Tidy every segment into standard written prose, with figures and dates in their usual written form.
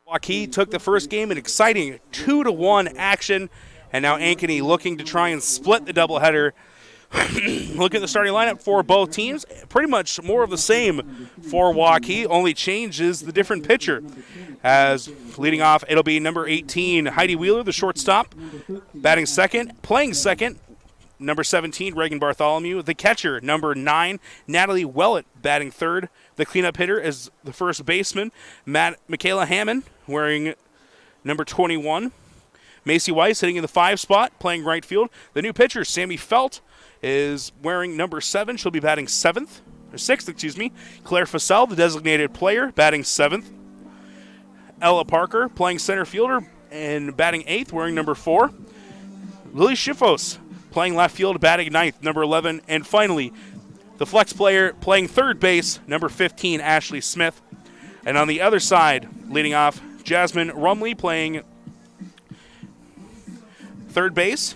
Waukee took the first game in exciting 2-1 action, and now Ankeny looking to try and split the doubleheader. Look at the starting lineup for both teams. Pretty much more of the same for Waukee. Only change is the different pitcher. As leading off, it'll be number 18, Heidi Wheeler, the shortstop. Batting second, playing second, number 17, Reagan Bartholomew. The catcher, number 9, Natalie Wellett, batting third. The cleanup hitter is the first baseman, Michaela Hammond, wearing number 21. Macy Weiss hitting in the 5 spot, playing right field. The new pitcher, Sammy Felt, is wearing number 7. She'll be batting 6th. Claire Fassell, the designated player, batting 7th. Ella Parker, playing center fielder and batting 8th, wearing number 4. Lily Schiffos, playing left field, batting 9th, number 11. And finally, the flex player playing third base, number 15, Ashley Smith. And on the other side, leading off, Jasmine Rumley playing third base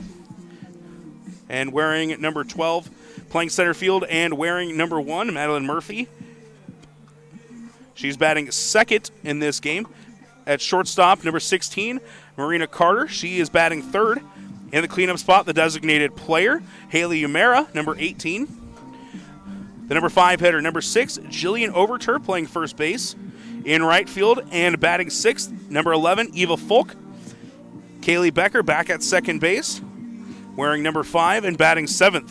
and wearing number 12, playing center field and wearing number 1, Madeline Murphy. She's batting 2nd in this game. At shortstop, number 16, Marina Carter. She is batting 3rd. In the cleanup spot, the designated player, Haley Umera, number 18. The number 5 hitter, number 6, Jillian Overtur, playing first base. In right field and batting 6th, number 11, Eva Folk. Kaylee Becker back at second base, wearing number 5 and batting 7th.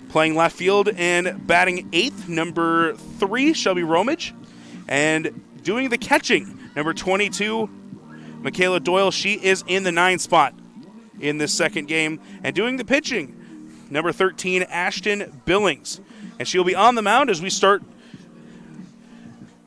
Playing left field and batting 8th, number 3, Shelby Romage. And doing the catching, number 22, Michaela Doyle. She is in the 9 spot in this second game. And doing the pitching, number 13, Ashton Billings. And she'll be on the mound as we start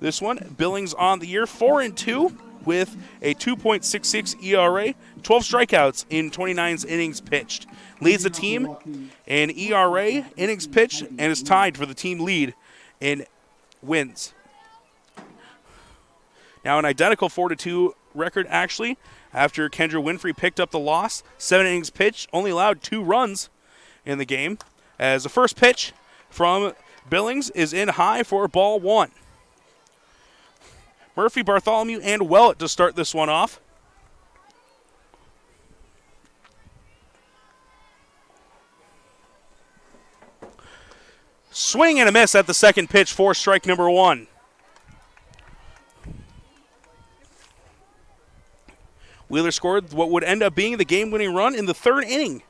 this one. Billings on the year, 4-2 with a 2.66 ERA, 12 strikeouts in 29 innings pitched. Leads the team in ERA, innings pitched, and is tied for the team lead in wins. Now an identical 4-2 record, actually, after Kendra Winfrey picked up the loss. 7 innings pitched, only allowed 2 runs in the game. As the first pitch from Billings is in high for ball 1. Murphy, Bartholomew, and Wellett to start this one off. Swing and a miss at the second pitch for strike number 1. Wheeler scored what would end up being the game-winning run in the 3rd inning.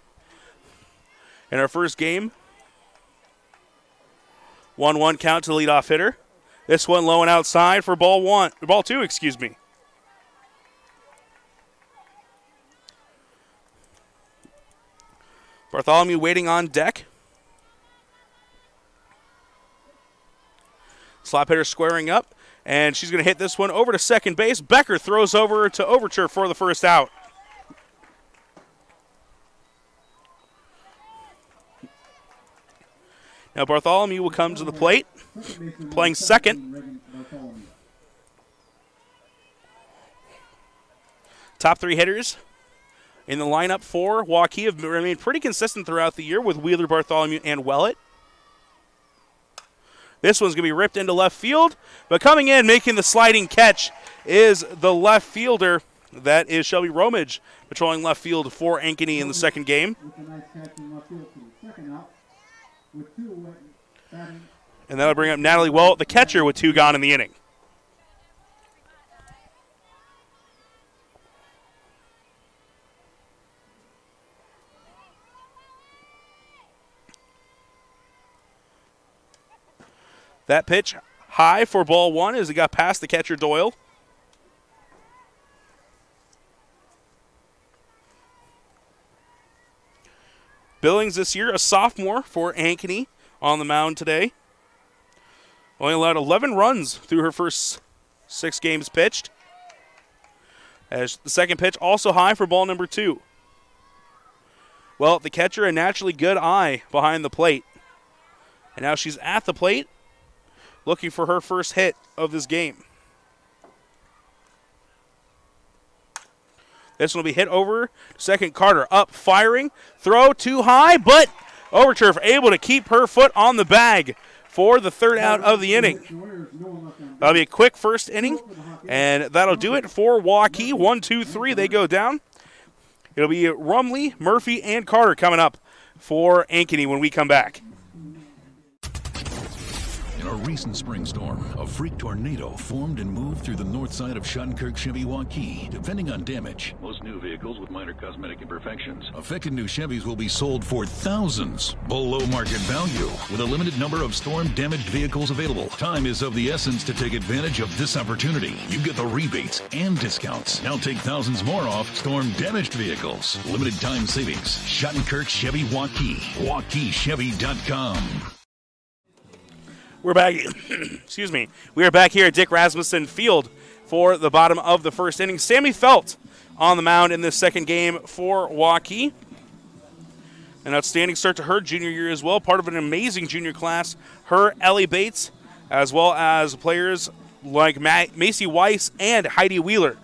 In our first game, 1-1 count to the leadoff hitter. This one low and outside for ball 2. Bartholomew waiting on deck. Slap hitter squaring up, and she's going to hit this one over to second base. Becker throws over to Overture for the first out. Now Bartholomew will come to the plate, playing second. Top 3 hitters in the lineup for Waukee have remained pretty consistent throughout the year with Wheeler, Bartholomew, and Wellett. This one's going to be ripped into left field, but coming in, making the sliding catch is the left fielder. That is Shelby Romage, patrolling left field for Ankeny in the second game. And that'll bring up Natalie Wellett, the catcher, with 2 gone in the inning. That pitch high for ball 1 as it got past the catcher Doyle. Billings this year, a sophomore for Ankeny on the mound today. Only allowed 11 runs through her first 6 games pitched. As the second pitch also high for ball number 2. Well, the catcher, a naturally good eye behind the plate. And now she's at the plate, looking for her first hit of this game. This one will be hit over. Second, Carter up, firing. Throw too high, but Overturf able to keep her foot on the bag for the 3rd out of the inning. That'll be a quick first inning And that'll do it for Waukee. 1, 2, 3, they go down. It'll be Rumley, Murphy, and Carter coming up for Ankeny when we come back. In a recent spring storm, a freak tornado formed and moved through the north side of Schottenkirk Chevy Waukee. Depending on damage, most new vehicles with minor cosmetic imperfections. Affected new Chevys will be sold for thousands below market value, with a limited number of storm-damaged vehicles available. Time is of the essence to take advantage of this opportunity. You get the rebates and discounts. Now take thousands more off storm-damaged vehicles. Limited time savings. Schottenkirk Chevy Waukee. WaukeeChevy.com. We're back. Excuse me. We are back here at Dick Rasmussen Field for the bottom of the first inning. Sammy Felt on the mound in this second game for Waukee. An outstanding start to her junior year as well. Part of an amazing junior class. Her, Ellie Bates, as well as players like Macy Weiss and Heidi Wheeler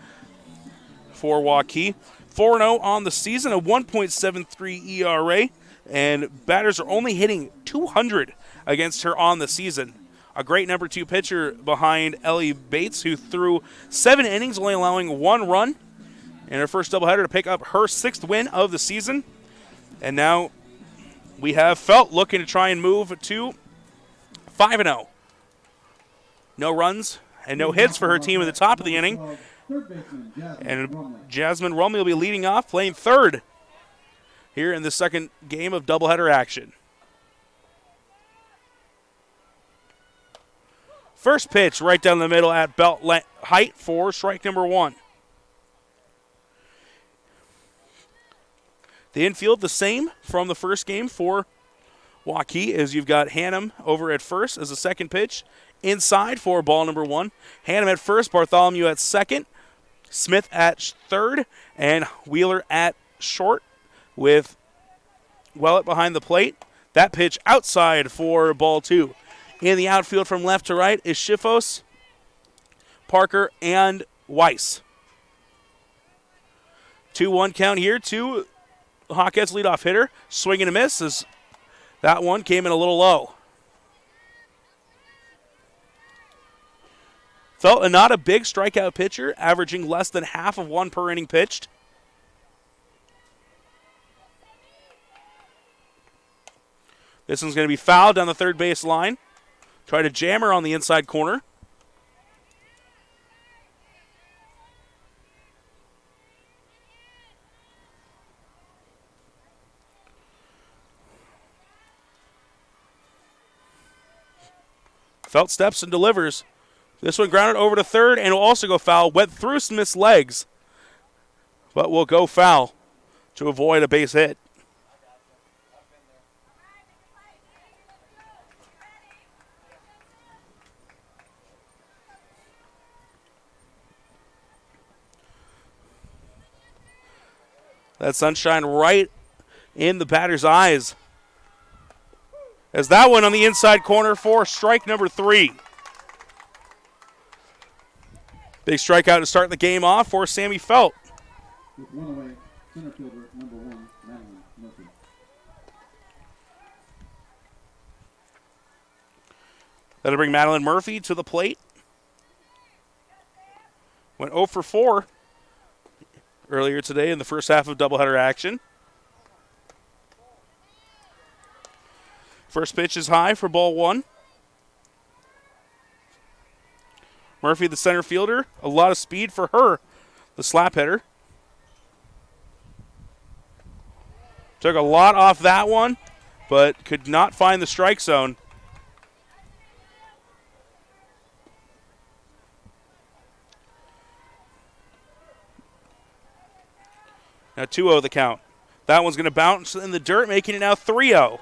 for Waukee. 4-0 on the season, a 1.73 ERA, and batters are only hitting 200 against her on the season. A great number 2 pitcher behind Ellie Bates, who threw 7 innings, only allowing 1 run in her first doubleheader to pick up her 6th win of the season. And now we have Felt looking to try and move to 5-0. No runs and no hits for her team at the top of the inning. And Jasmine Rumley will be leading off, playing third here in the second game of doubleheader action. First pitch right down the middle at belt height for strike number 1. The infield the same from the first game for Waukee, as you've got Hannum over at first as the second pitch. Inside for ball number 1. Hannum at first, Bartholomew at second, Smith at third, and Wheeler at short with Willett behind the plate. That pitch outside for ball 2. In the outfield from left to right is Schiffos, Parker, and Weiss. 2-1 count here to Hawkettes leadoff hitter. Swing and a miss as that one came in a little low. Felt not a big strikeout pitcher, averaging less than half of 1 per inning pitched. This one's going to be fouled down the third base line. Try to jam her on the inside corner. Felt steps and delivers. This one grounded over to third and will also go foul. Went through Smith's legs, but will go foul to avoid a base hit. That sunshine right in the batter's eyes. As that one on the inside corner for strike number 3. Big strikeout to start the game off for Sammy Felt. With 1 away, center fielder number 1, Madeline Murphy. That'll bring Madeline Murphy to the plate. Went 0 for 4 earlier today in the first half of doubleheader action. First pitch is high for ball 1. Murphy, the center fielder, a lot of speed for her, the slap hitter. Took a lot off that one, but could not find the strike zone. Now 2-0 the count. That one's going to bounce in the dirt, making it now 3-0.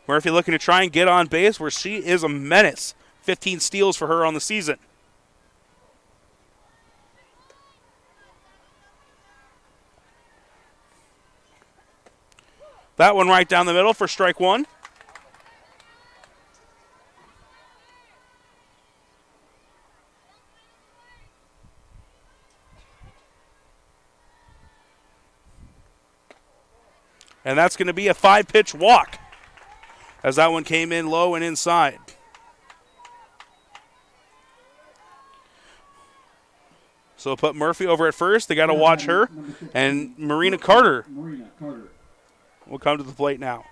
Murphy looking to try and get on base where she is a menace. 15 steals for her on the season. That one right down the middle for strike 1. And that's going to be a 5-pitch walk as that one came in low and inside. So they'll put Murphy over at first. They got to watch her. And Marina Carter will come to the plate now.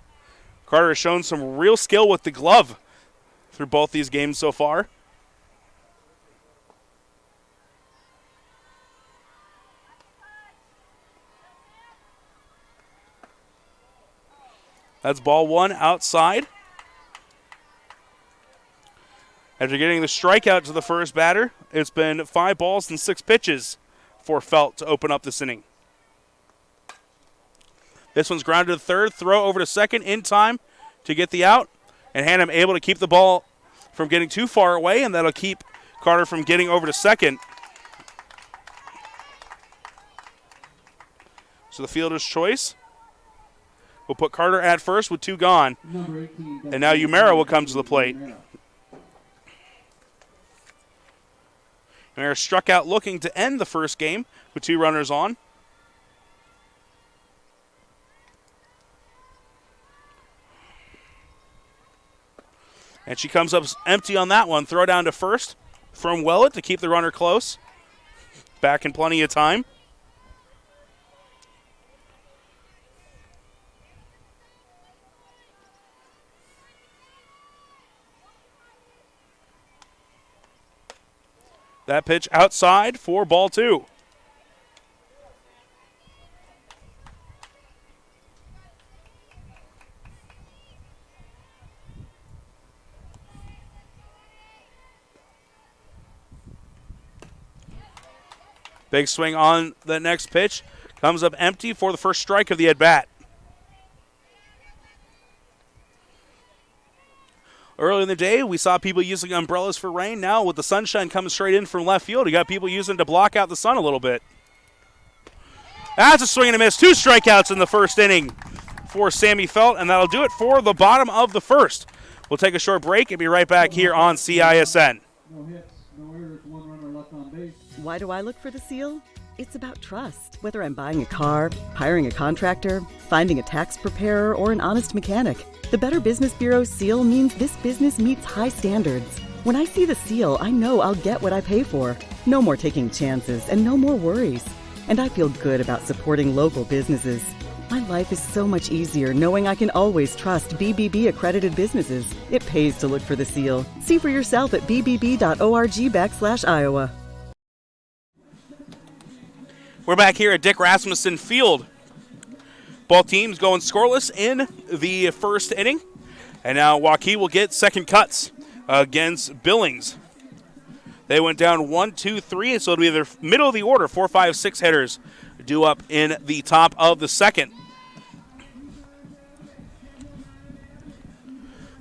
Carter has shown some real skill with the glove through both these games so far. That's ball one outside. After getting the strikeout to the first batter, it's been 5 balls and 6 pitches for Felt to open up this inning. This one's grounded to third, throw over to second in time to get the out. And Hannum able to keep the ball from getting too far away, and that'll keep Carter from getting over to second. So the fielder's choice will put Carter at first with 2 gone. And now Umera will come to the plate. Umera struck out looking to end the first game with 2 runners on. And she comes up empty on that one. Throw down to first from Willett to keep the runner close. Back in plenty of time. That pitch outside for ball 2. Big swing on the next pitch. Comes up empty for the first strike of the at-bat. Earlier in the day, we saw people using umbrellas for rain. Now, with the sunshine coming straight in from left field, you got people using it to block out the sun a little bit. That's a swing and a miss. 2 strikeouts in the first inning for Sammy Felt, and that'll do it for the bottom of the first. We'll take a short break and be right back here on CISN. No hits, no errors, 1 runner left on base. Why do I look for the seal? It's about trust. Whether I'm buying a car, hiring a contractor, finding a tax preparer, or an honest mechanic, the Better Business Bureau's seal means this business meets high standards. When I see the seal, I know I'll get what I pay for. No more taking chances and no more worries. And I feel good about supporting local businesses. My life is so much easier knowing I can always trust BBB accredited businesses. It pays to look for the seal. See for yourself at bbb.org/Iowa. We're back here at Dick Rasmussen Field. Both teams going scoreless in the first inning. And now Waukee will get second cuts against Billings. They went down 1, 2, 3, so it'll be the middle of the order. 4, 5, 6 hitters due up in the top of the second.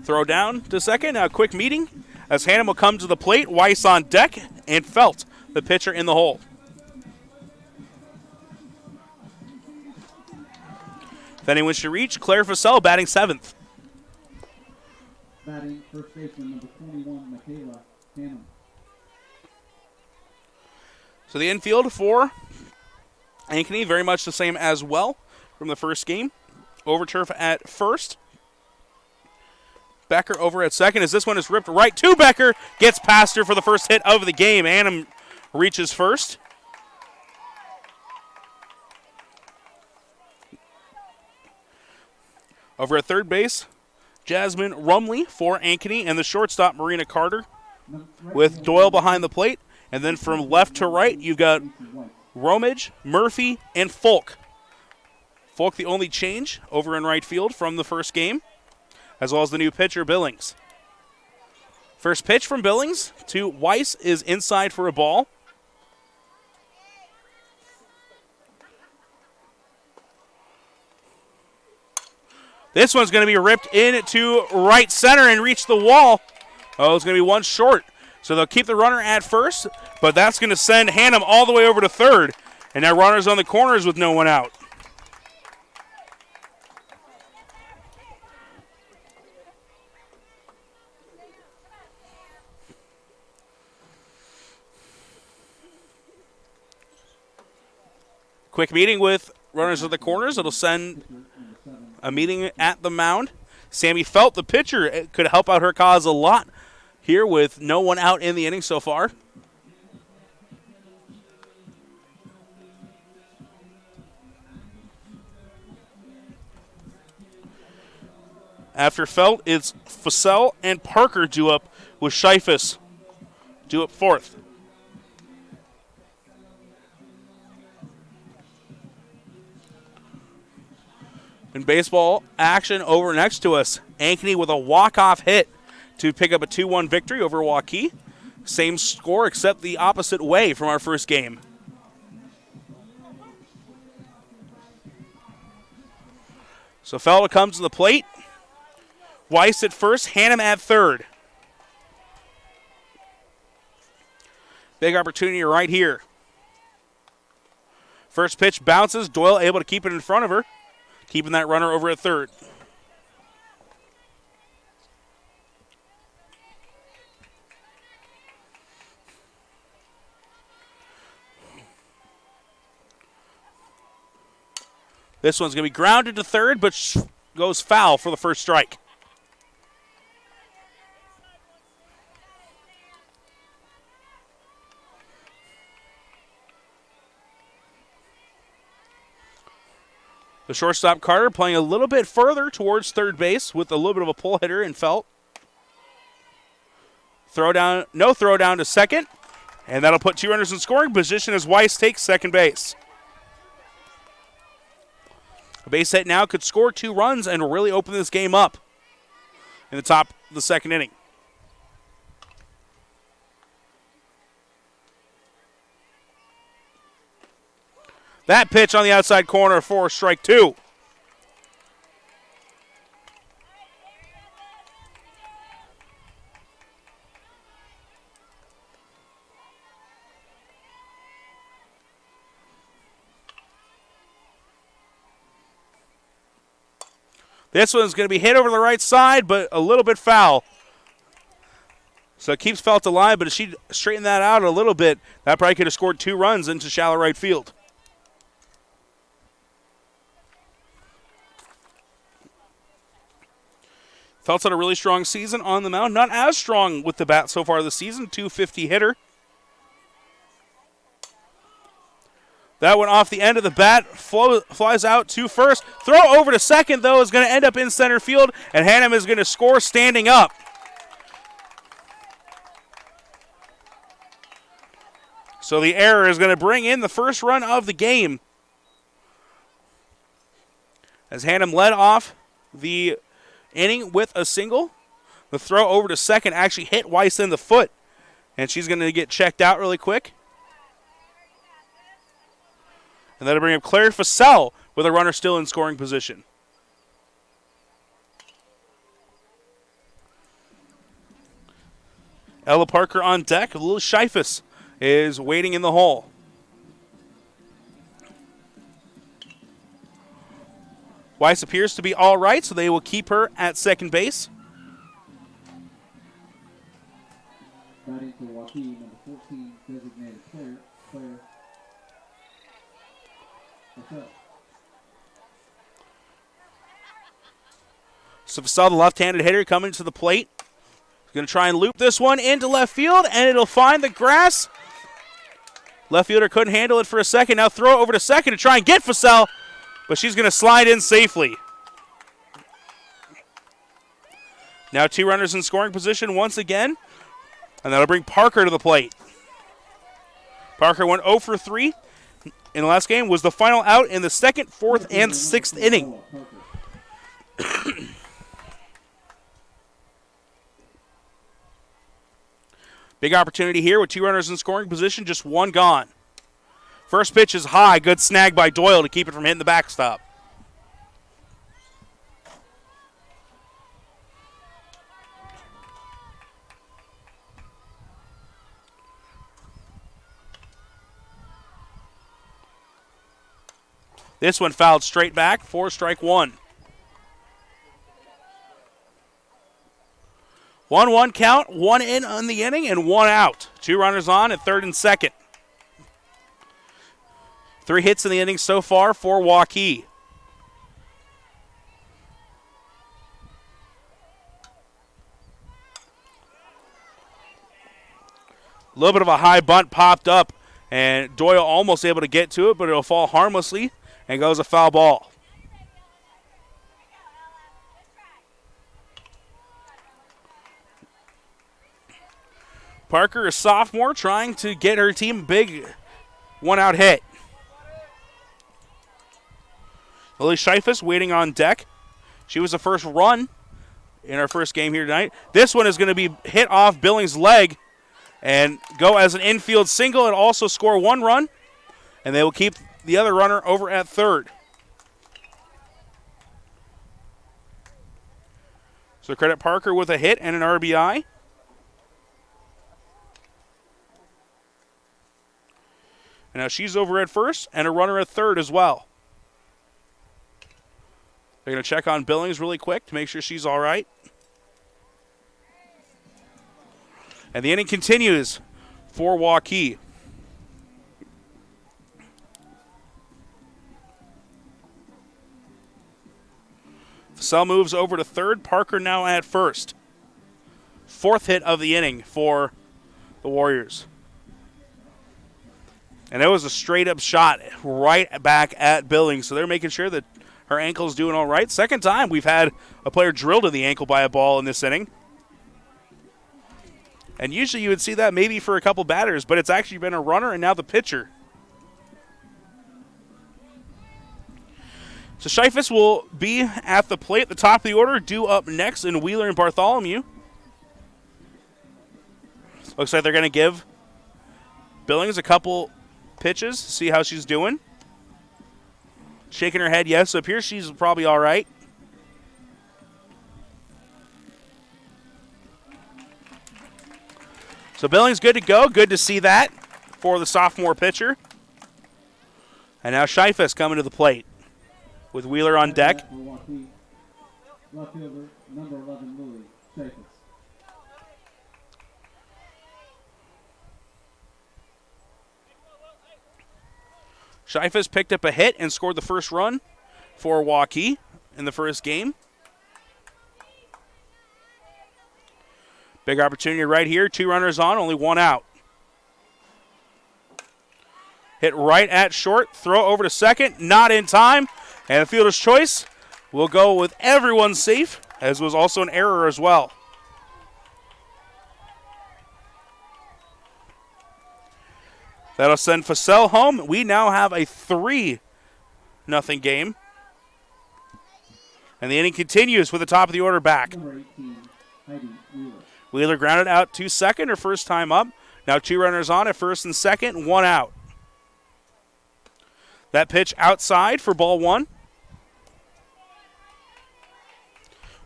Throw down to second. Now a quick meeting as Hannum will come to the plate. Weiss on deck and Felt, the pitcher, in the hole. If anyone should reach, Claire Fussell batting 7th. Batting first baseman number 21, Michaela Hannum. So the infield for Ankeny, very much the same as well from the first game. Overturf at first. Becker over at second as this one is ripped right to Becker. Gets past her for the first hit of the game. Hannum reaches first. Over at third base, Jasmine Rumley for Ankeny, and the shortstop, Marina Carter, with Doyle behind the plate. And then from left to right, you've got Romage, Murphy, and Folk. Folk the only change over in right field from the first game, as well as the new pitcher, Billings. First pitch from Billings to Weiss is inside for a ball. This one's going to be ripped into right center and reach the wall. Oh, it's going to be one short. So they'll keep the runner at first, but that's going to send Hannum all the way over to third. And now runners on the corners with no one out. Quick meeting with runners at the corners. It'll send a meeting at the mound. Sammy Felt, the pitcher, could help out her cause a lot here with no one out in the inning so far. After Felt, it's Fussell and Parker due up with Scheifus due up fourth. In baseball action over next to us, Ankeny with a walk-off hit to pick up a 2-1 victory over Waukee. Same score except the opposite way from our first game. So Felda comes to the plate. Weiss at first, Hannum at third. Big opportunity right here. First pitch bounces. Doyle able to keep it in front of her, keeping that runner over at third. This one's going to be grounded to third, but goes foul for the first strike. The shortstop, Carter, playing a little bit further towards third base with a little bit of a pull hitter in Felt. No throw down to second, and that'll put 2 runners in scoring position as Weiss takes second base. A base hit now could score 2 runs and really open this game up in the top of the second inning. That pitch on the outside corner for strike 2. This one's going to be hit over the right side, but a little bit foul. So it keeps Felt alive, but if she straightened that out a little bit, that probably could have scored 2 runs into shallow right field. Felt's had a really strong season on the mound. Not as strong with the bat so far this season. .250 hitter. That one off the end of the bat. Flies out to first. Throw over to second, though, is going to end up in center field. And Hannum is going to score standing up. So the error is going to bring in the first run of the game. As Hannum led off the inning with a single. The throw over to second actually hit Weiss in the foot, and she's going to get checked out really quick. And that'll bring up Claire Fussell with a runner still in scoring position. Ella Parker on deck. A little Scheifus is waiting in the hole. Weiss appears to be all right, so they will keep her at second base. Batting for Waukee, number 14, designated player. So Fussell, the left-handed hitter, coming to the plate. He's going to try and loop this one into left field, and it'll find the grass. Left fielder couldn't handle it for a second. Now throw it over to second to try and get Fussell, but she's going to slide in safely. Now 2 runners in scoring position once again, and that'll bring Parker to the plate. Parker went 0 for 3 in the last game, was the final out in the second, fourth, and sixth inning. Big opportunity here with 2 runners in scoring position, just 1 gone. First pitch is high. Good snag by Doyle to keep it from hitting the backstop. This one fouled straight back for strike 1. 1-1 count, 1 in on the inning, and 1 out. 2 runners on at third and second. 3 hits in the inning so far for Waukee. A little bit of a high bunt popped up, and Doyle almost able to get to it, but it'll fall harmlessly and goes a foul ball. Parker, a sophomore, trying to get her team a big one-out hit. Lily Scheifus waiting on deck. She was the first run in our first game here tonight. This one is going to be hit off Billings' leg and go as an infield single and also score 1 run. And they will keep the other runner over at third. So credit Parker with a hit and an RBI. And now she's over at first and a runner at third as well. They're going to check on Billings really quick to make sure she's all right. And the inning continues for Waukee. Fussell moves over to third. Parker now at first. 4th hit of the inning for the Warriors. And it was a straight-up shot right back at Billings, so they're making sure that her ankle's doing all right. Second time we've had a player drilled in the ankle by a ball in this inning. And usually you would see that maybe for a couple batters, but it's actually been a runner and now the pitcher. So Scheifus will be at the plate at the top of the order, due up next in Wheeler and Bartholomew. Looks like they're going to give Billings a couple pitches, see how she's doing. Shaking her head, yes. So up here, she's probably all right. So Billings good to go. Good to see that for the sophomore pitcher. And now Scheifus coming to the plate with Wheeler on deck. Left fielder, number 11, Lily Scheifus. Scheifus picked up a hit and scored the first run for Waukee in the first game. Big opportunity right here. 2 runners on, only 1 out. Hit right at short. Throw over to second. Not in time. And the fielder's choice will go with everyone safe, as was also an error as well. That'll send Fussell home. We now have a 3-0 game. And the inning continues with the top of the order back. Number 18, Heidi Wheeler. Wheeler grounded out to second, her first time up. Now 2 runners on at first and second, 1 out. That pitch outside for ball 1.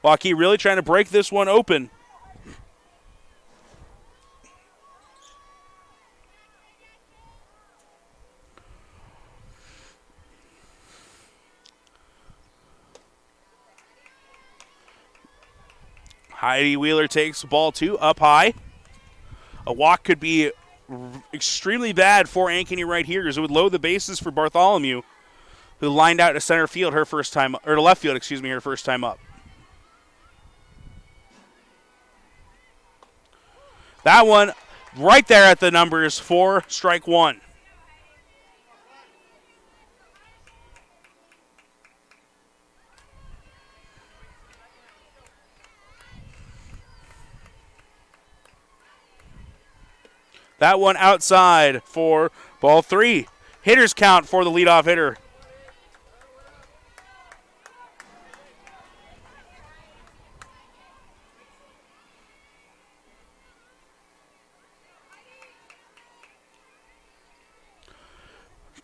Waukee really trying to break this one open. Heidi Wheeler takes ball 2 up high. A walk could be extremely bad for Ankeny right here, as it would load the bases for Bartholomew, who lined out to center field her first time, or to left field, excuse me, her first time up. That one right there at the numbers for strike 1. That one outside for ball 3. Hitters count for the leadoff hitter.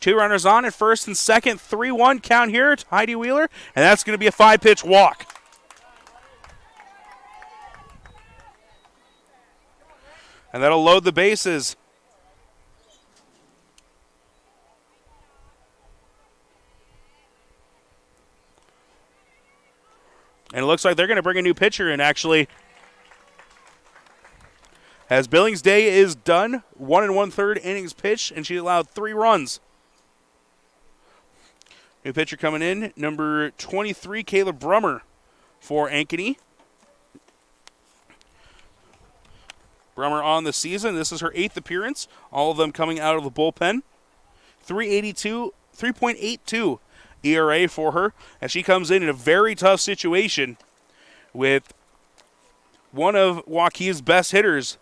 Two runners on at first and second. 3-1 count here to Heidi Wheeler, and that's going to be a 5-pitch walk. And that'll load the bases. And it looks like they're going to bring a new pitcher in, actually. As Billings' day is done, 1 1/3 innings pitched, and she allowed 3 runs. New pitcher coming in, number 23, Caleb Brummer for Ankeny. Brummer on the season. This is her 8th appearance. All of them coming out of the bullpen. 3.82 ERA for her. And she comes in a very tough situation with one of Waukee's best hitters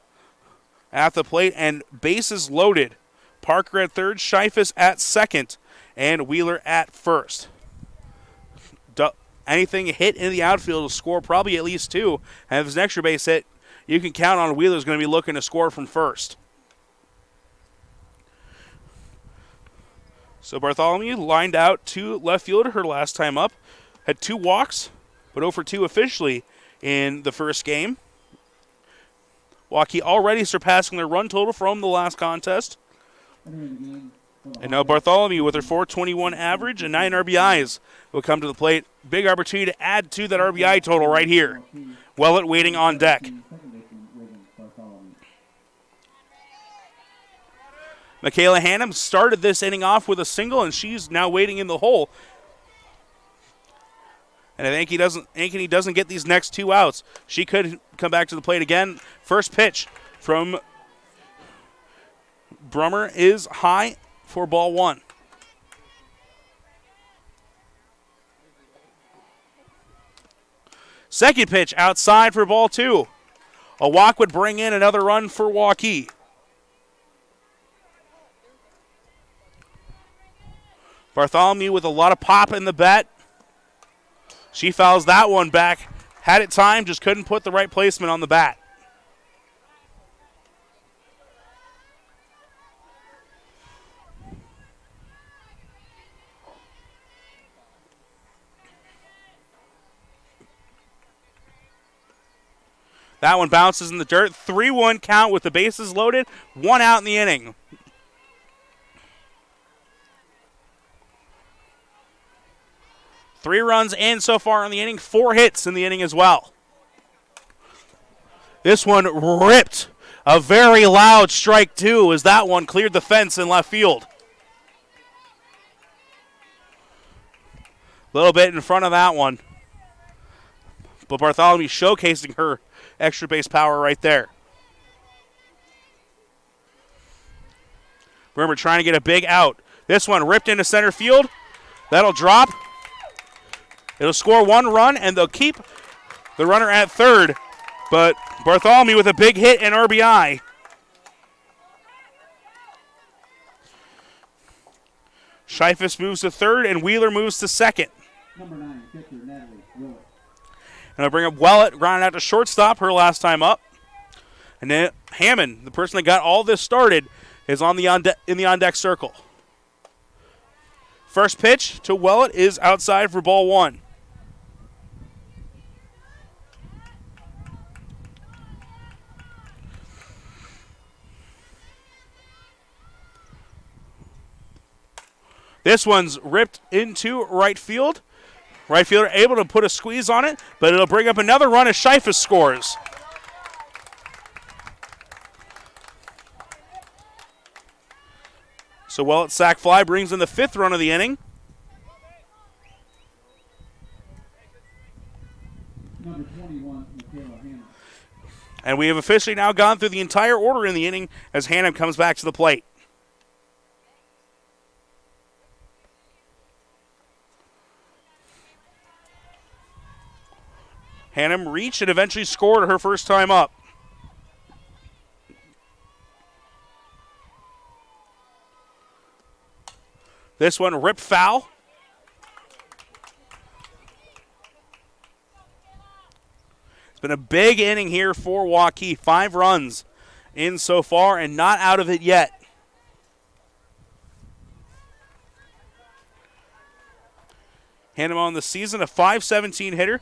at the plate, and bases loaded. Parker at third, Scheifus at second, and Wheeler at first. Anything hit in the outfield will score probably at least 2. And if there's an extra base hit, you can count on Wheeler's going to be looking to score from first. So Bartholomew lined out to left field her last time up. Had 2 walks, but 0 for 2 officially in the first game. Waukee already surpassing their run total from the last contest. And now Bartholomew with her .421 average and 9 RBIs will come to the plate. Big opportunity to add to that RBI total right here. Wellett waiting on deck. Michaela Hannum started this inning off with a single, and she's now waiting in the hole. And if Ankeny doesn't get these next 2 outs, she could come back to the plate again. First pitch from Brummer is high for ball 1. Second pitch outside for ball 2. A walk would bring in another run for Waukee. Bartholomew with a lot of pop in the bat. She fouls that one back. Had it timed, just couldn't put the right placement on the bat. That one bounces in the dirt. 3-1 count with the bases loaded. 1 out in the inning. Three runs in so far in the inning. 4 hits in the inning as well. This one ripped. A very loud strike, too, as that one cleared the fence in left field. A little bit in front of that one. But Bartholomew showcasing her extra base power right there. Remember, trying to get a big out. This one ripped into center field. That'll drop. It'll score 1 run, and they'll keep the runner at third. But Bartholomew with a big hit and RBI. Scheifus moves to third, and Wheeler moves to second. Number 9, pitcher Natalie Willett. And I'll bring up Wellett, grounded out to shortstop, her last time up. And then Hammond, the person that got all this started, is in the on-deck circle. First pitch to Wellett is outside for ball 1. This one's ripped into right field. Right fielder able to put a squeeze on it, but it'll bring up another run as Scheifus scores. So Wellett sac fly brings in the 5th run of the inning. Number 21, Michaela Hannum. And we have officially now gone through the entire order in the inning as Hannum comes back to the plate. Hannum reached and eventually scored her first time up. This one ripped foul. It's been a big inning here for Waukee. 5 runs in so far and not out of it yet. Hannum on the season, a .517 hitter.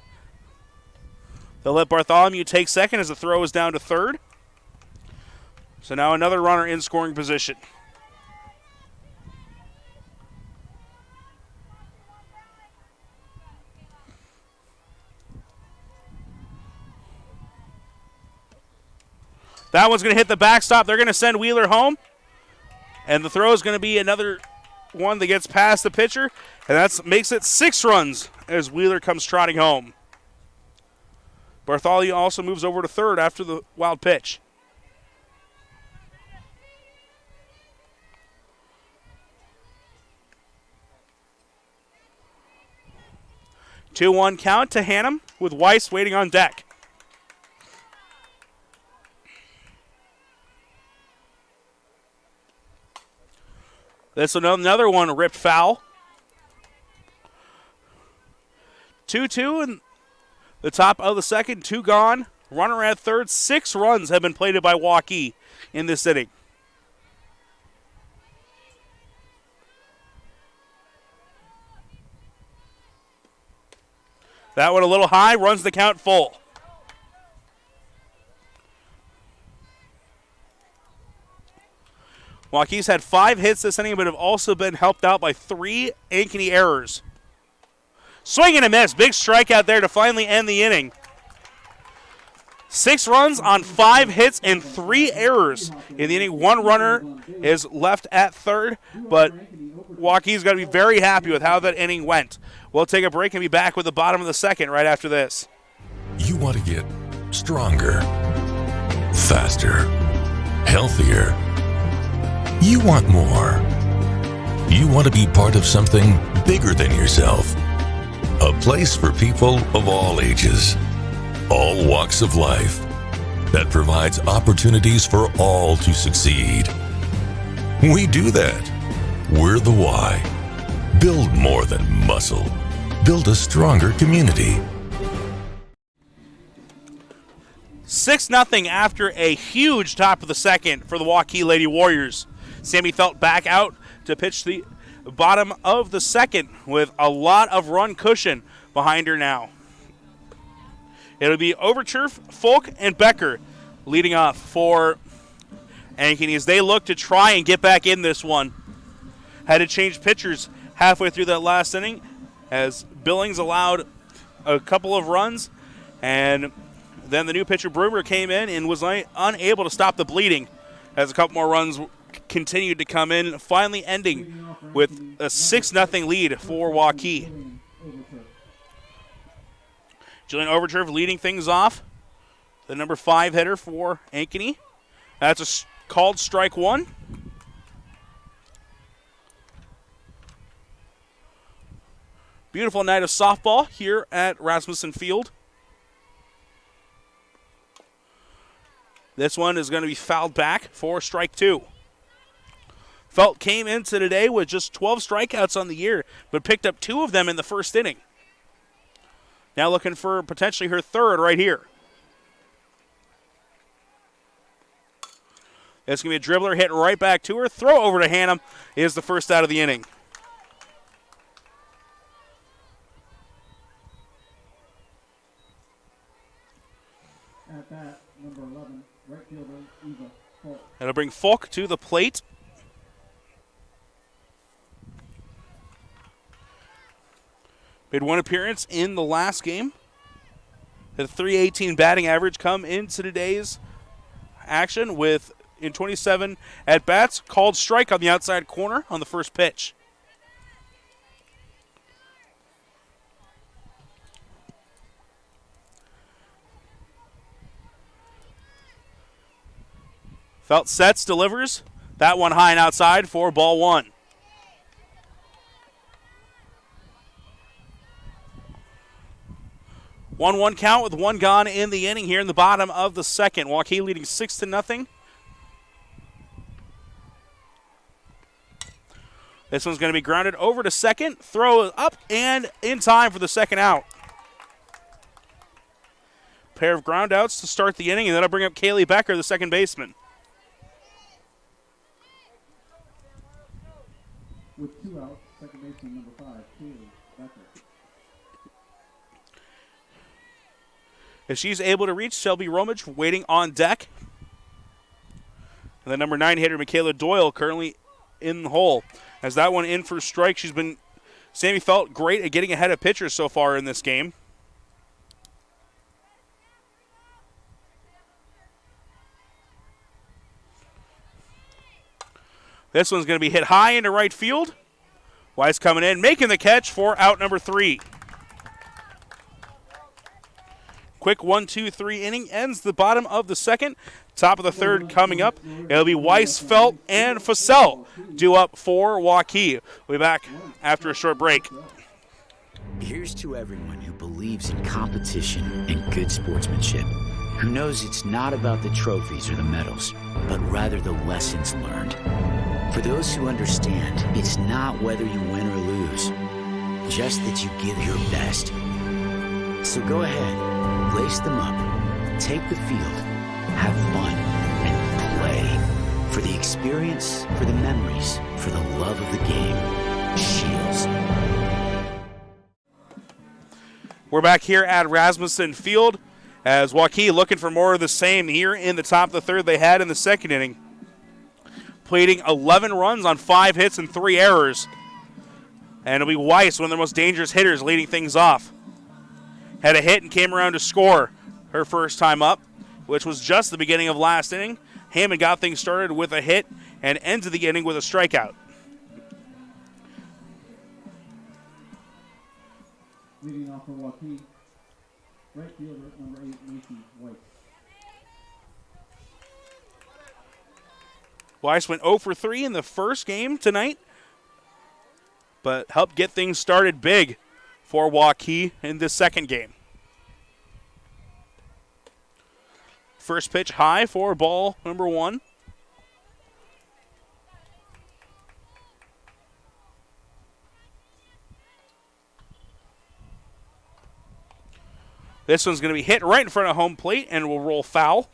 They'll let Bartholomew take second as the throw is down to third. So now another runner in scoring position. That one's going to hit the backstop. They're going to send Wheeler home. And the throw is going to be another one that gets past the pitcher. And that makes it 6 runs as Wheeler comes trotting home. Bartholomew also moves over to third after the wild pitch. Two-one count to Hannum with Weiss waiting on deck. This another one ripped foul. 2-2 in the top of the second, 2 gone. Runner at third. 6 runs have been plated by Waukee in this inning. That one a little high, runs the count full. Waukee's had 5 hits this inning, but have also been helped out by 3 Ankeny errors. Swing and a miss. Big strikeout there to finally end the inning. 6 runs on 5 hits and 3 errors in the inning. 1 runner is left at third, but Waukee's got to be very happy with how that inning went. We'll take a break and be back with the bottom of the second right after this. You want to get stronger, faster, healthier. You want more. You want to be part of something bigger than yourself. A place for people of all ages, all walks of life, that provides opportunities for all to succeed. We do that. We're the why. Build more than muscle. Build a stronger community. 6-0 after a huge top of the second for the Waukee Lady Warriors. Sammy Felt back out to pitch the bottom of the second with a lot of run cushion behind her now. It'll be Overture, Folk, and Becker leading off for Ankeny as they look to try and get back in this one. Had to change pitchers halfway through that last inning as Billings allowed a couple of runs, and then the new pitcher Broomer came in and was unable to stop the bleeding as a couple more runs continued to come in, finally ending with a 6-0 lead for Waukee. Jillian Overture leading things off, the number 5 hitter for Ankeny. That's a called strike 1. Beautiful night of softball here at Rasmussen Field. This one is going to be fouled back for strike 2. Felt came into today with just 12 strikeouts on the year, but picked up 2 of them in the first inning. Now looking for potentially her third right here. It's going to be a dribbler hit right back to her. Throw over to Hannum is the first out of the inning. At bat, number 11, right fielder Eva Falk. That'll bring Falk to the plate. Made 1 appearance in the last game. Had a .318 batting average come into today's action with, in 27 at-bats, called strike on the outside corner on the first pitch. Felt sets, delivers. That one high and outside for ball 1. One count with 1 gone in the inning here in the bottom of the second. Waukee leading 6-0. This one's going to be grounded over to second. Throw up and in time for the second out. Pair of ground outs to start the inning, and that'll bring up Kaylee Becker, the second baseman. With 2 outs, second baseman number 5, Kaylee Becker. If she's able to reach, Shelby Romage waiting on deck. And the number 9 hitter, Michaela Doyle, currently in the hole. As that one in for strike, Sammy Felt great at getting ahead of pitchers so far in this game. This one's going to be hit high into right field. Weiss coming in, making the catch for out number 3. Quick 1-2-3 inning ends the bottom of the second. Top of the third coming up. It'll be Weiss, Felt, and Fussell due up for Waukee. We'll be back after a short break. Here's to everyone who believes in competition and good sportsmanship. who knows it's not about the trophies or the medals, but rather the lessons learned. For those who understand, it's not whether you win or lose, just that you give your best. So go ahead, lace them up, take the field, have fun, and play. For the experience, for the memories, for the love of the game. Shields. We're back here at Rasmussen Field as Waukee looking for more of the same here in the top of the third they had in the second inning. Pleading 11 runs on 5 hits and 3 errors. And it'll be Weiss, one of their most dangerous hitters, leading things off. Had a hit and came around to score her first time up, which was just the beginning of last inning. Hammond got things started with a hit and ended the inning with a strikeout. Leading off for Waukee, right fielder number 8, Macy White. Weiss went 0 for 3 in the first game tonight, but helped get things started big for Waukee in this second game. First pitch high for ball number 1. This one's going to be hit right in front of home plate and will roll foul.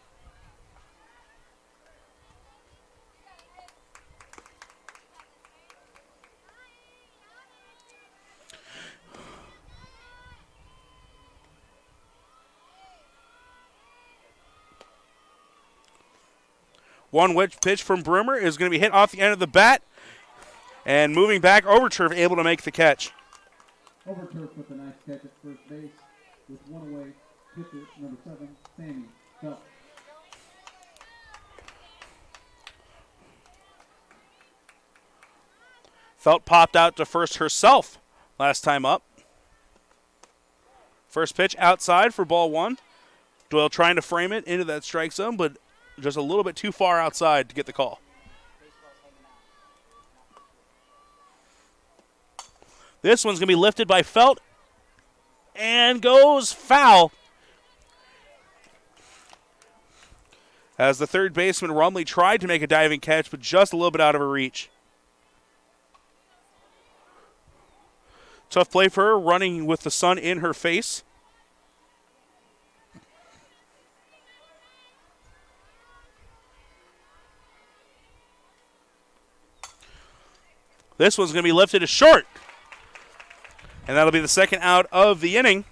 One which pitch from Broomer is going to be hit off the end of the bat. And moving back, Overturf able to make the catch. Overturf with a nice catch at first base with one away. Pitcher number 7, Sammy Felt. Felt popped out to first herself last time up. First pitch outside for ball 1. Doyle trying to frame it into that strike zone, but just a little bit too far outside to get the call. This one's going to be lifted by Felt and goes foul. As the third baseman, Rumley, tried to make a diving catch, but just a little bit out of her reach. Tough play for her, running with the sun in her face. This one's going to be lifted to short. And that'll be the second out of the inning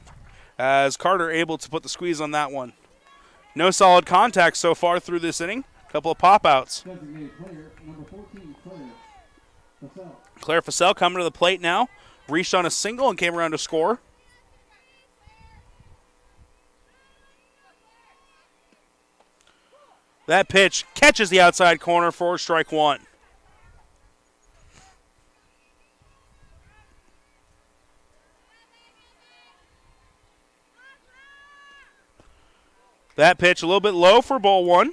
as Carter able to put the squeeze on that one. No solid contact so far through this inning. A couple of pop-outs. Designated player number 14, Claire Fussell. Claire Fussell coming to the plate now. Reached on a single and came around to score. That pitch catches the outside corner for strike 1. That pitch a little bit low for ball 1.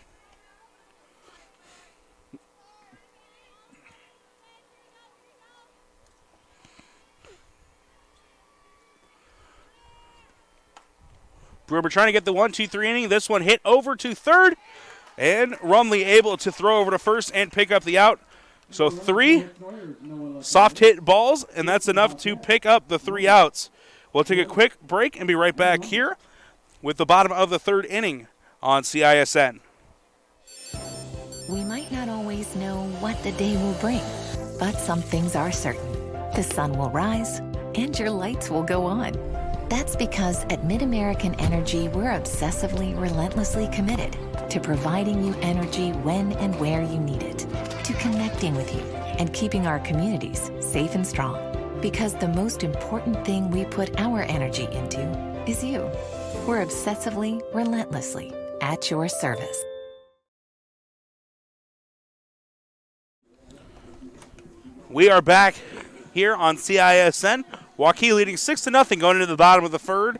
Brewer trying to get the 1-2-3 inning. This one hit over to third. And Rumley able to throw over to first and pick up the out. So 3 soft hit balls, and that's enough to pick up the 3 outs. We'll take a quick break and be right back here with the bottom of the third inning on CISN. We might not always know what the day will bring, but some things are certain. The sun will rise and your lights will go on. That's because at MidAmerican Energy, we're obsessively, relentlessly committed to providing you energy when and where you need it, to connecting with you and keeping our communities safe and strong. Because the most important thing we put our energy into is you. We're obsessively, relentlessly at your service. We are back here on CISN. Waukee leading 6-0 going into the bottom of the third.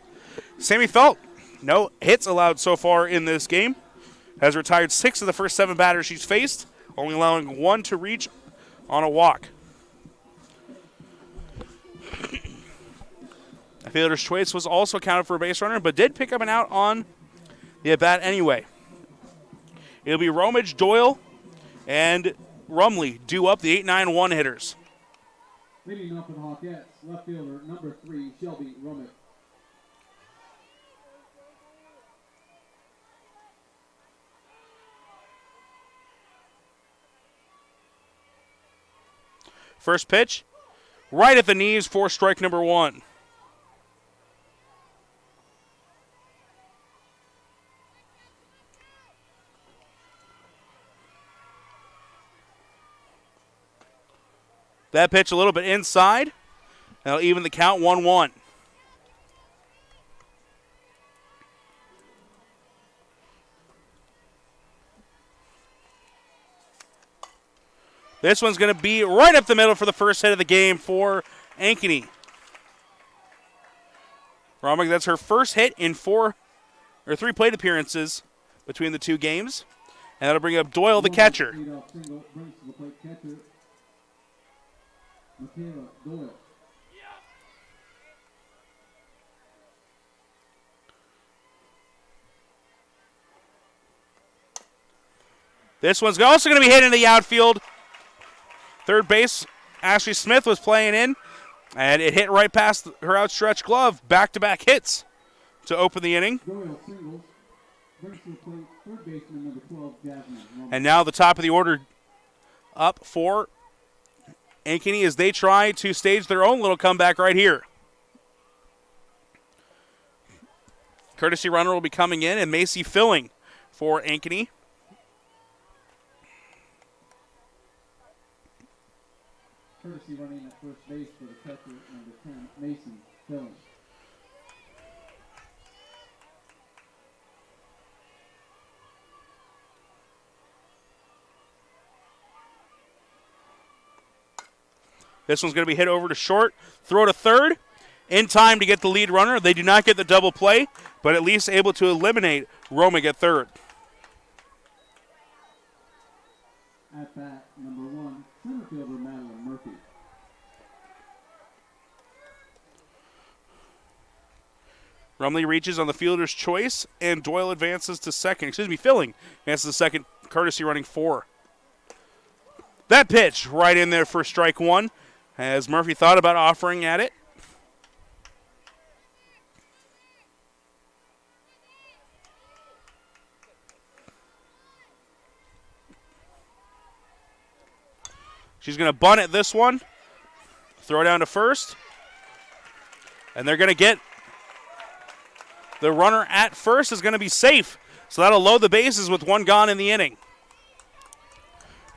Sammy Felt, no hits allowed so far in this game. Has retired 6 of the first 7 batters she's faced, only allowing 1 to reach on a walk. A fielder's choice was also counted for a base runner, but did pick up an out on the at-bat anyway. It'll be Romage, Doyle, and Rumley due up the 8-9-1 hitters. Leading off the Hawkettes, left fielder number 3, Shelby Rummick. First pitch, right at the knees for strike number 1. That pitch a little bit inside. That'll even the count 1-1. This one's going to be right up the middle for the first hit of the game for Ankeny. Romick, that's her first hit in 3 plate appearances between the two games. And that'll bring up Doyle, the catcher. Leadoff single brings to the plate catcher, Michaela Doyle. This one's also going to be hit in the outfield. Third base, Ashley Smith was playing in, and it hit right past her outstretched glove. Back-to-back hits to open the inning. Doyle singles brings to the plate third baseman number 12, Jasmine Rummick. And now the top of the order up for Ankeny as they try to stage their own little comeback right here. Courtesy runner will be coming in, and Macy filling for Ankeny. Courtesy running at first base for the catcher, number 10, Mason Filling. This one's going to be hit over to short, throw to third, in time to get the lead runner. They do not get the double play, but at least able to eliminate Romick at third. At bat, number 1, center fielder Madeline Murphy. Rumley reaches on the fielder's choice, and Doyle advances to second. Filling advances to second, courtesy running 4. That pitch right in there for strike 1, as Murphy thought about offering at it. She's going to bunt at this one, throw down to first, and they're going to get the runner at first is going to be safe. So that'll load the bases with 1 gone in the inning.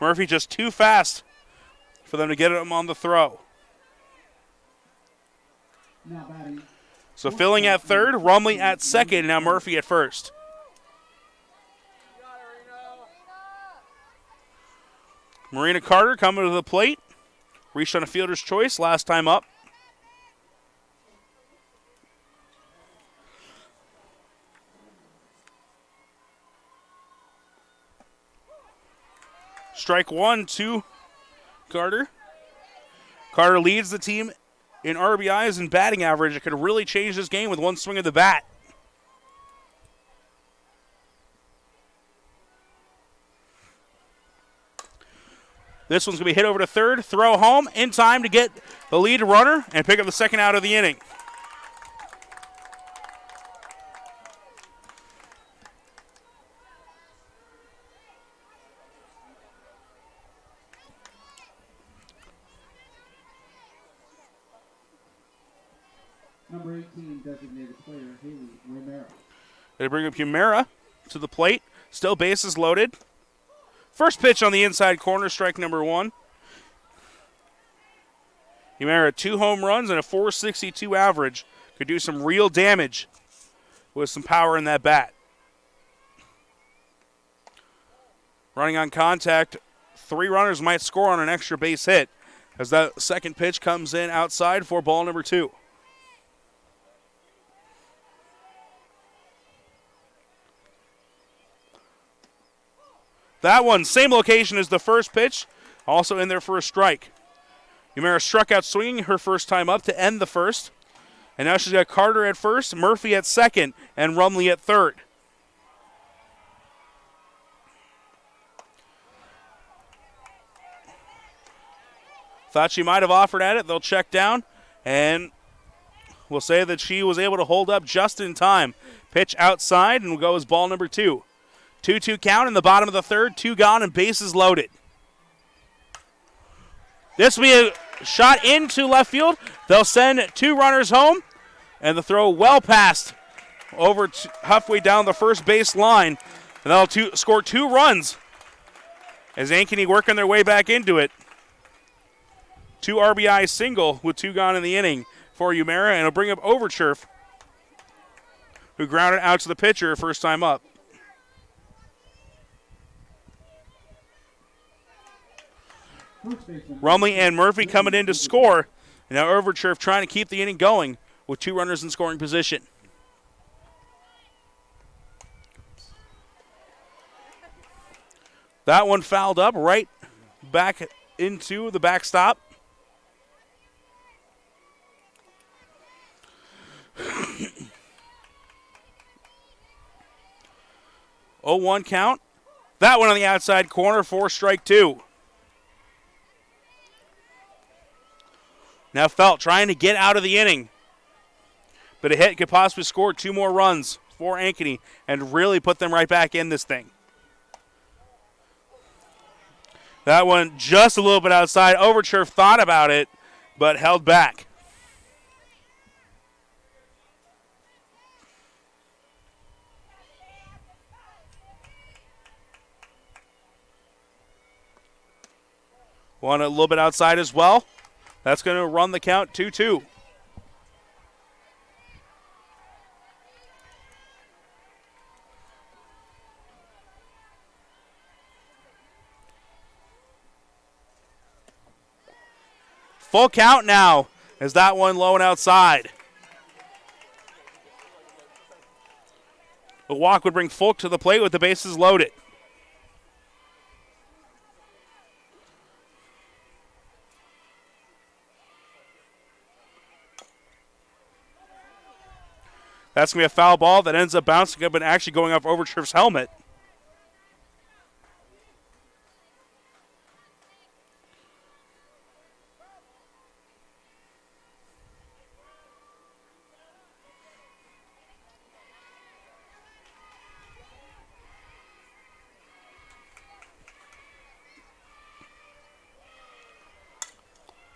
Murphy just too fast for them to get him on the throw. Now batting. So Filling at third, Rumley at second, and now Murphy at first. Marina Carter coming to the plate. Reached on a fielder's choice last time up. Strike 1 to Carter. Carter leads the team in RBIs and batting average. It could really change this game with one swing of the bat. This one's going to be hit over to third, throw home, in time to get the lead runner and pick up the second out of the inning. Number 18, designated player, Haley Romero. They bring up Humera to the plate. Still bases loaded. First pitch on the inside corner, strike number 1. Humera, 2 home runs and a .462 average. Could do some real damage with some power in that bat. Running on contact, 3 runners might score on an extra base hit as that second pitch comes in outside for ball number 2. That one, same location as the first pitch, also in there for a strike. Humera struck out swinging her first time up to end the first. And now she's got Carter at first, Murphy at second, and Rumley at third. Thought she might have offered at it. They'll check down, and we'll say that she was able to hold up just in time. Pitch outside, and will go as ball number 2. 2-2 count in the bottom of the third. 2 gone and bases loaded. This will be a shot into left field. They'll send 2 runners home, and the throw well past over halfway down the first base line. And they'll score 2 runs as Ankeny working their way back into it. 2 RBI single with 2 gone in the inning for Umera, and it'll bring up Overturf, who grounded out to the pitcher first time up. Rumley and Murphy coming in to score. And now Overturf trying to keep the inning going with 2 runners in scoring position. That one fouled up right back into the backstop. Oh, 1 count. That one on the outside corner for strike 2. Now Felt trying to get out of the inning. But a hit could possibly score 2 more runs for Ankeny and really put them right back in this thing. That one just a little bit outside. Overturf thought about it, but held back. One a little bit outside as well. That's going to run the count 2-2. Full count now as that one low and outside. The walk would bring Folk to the plate with the bases loaded. That's going to be a foul ball that ends up bouncing up and actually going off Overturf's helmet.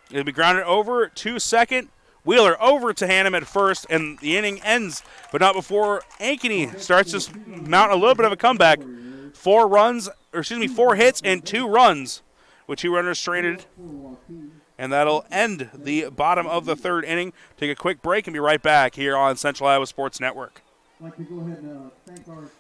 It'll be grounded over to second. Wheeler over to Hannum at first, and the inning ends, but not before Ankeny starts to mount a little bit of a comeback. 4 hits and 2 runs with 2 runners stranded. And that'll end the bottom of the third inning. Take a quick break and be right back here on Central Iowa Sports Network. I'd like to go ahead and thank our...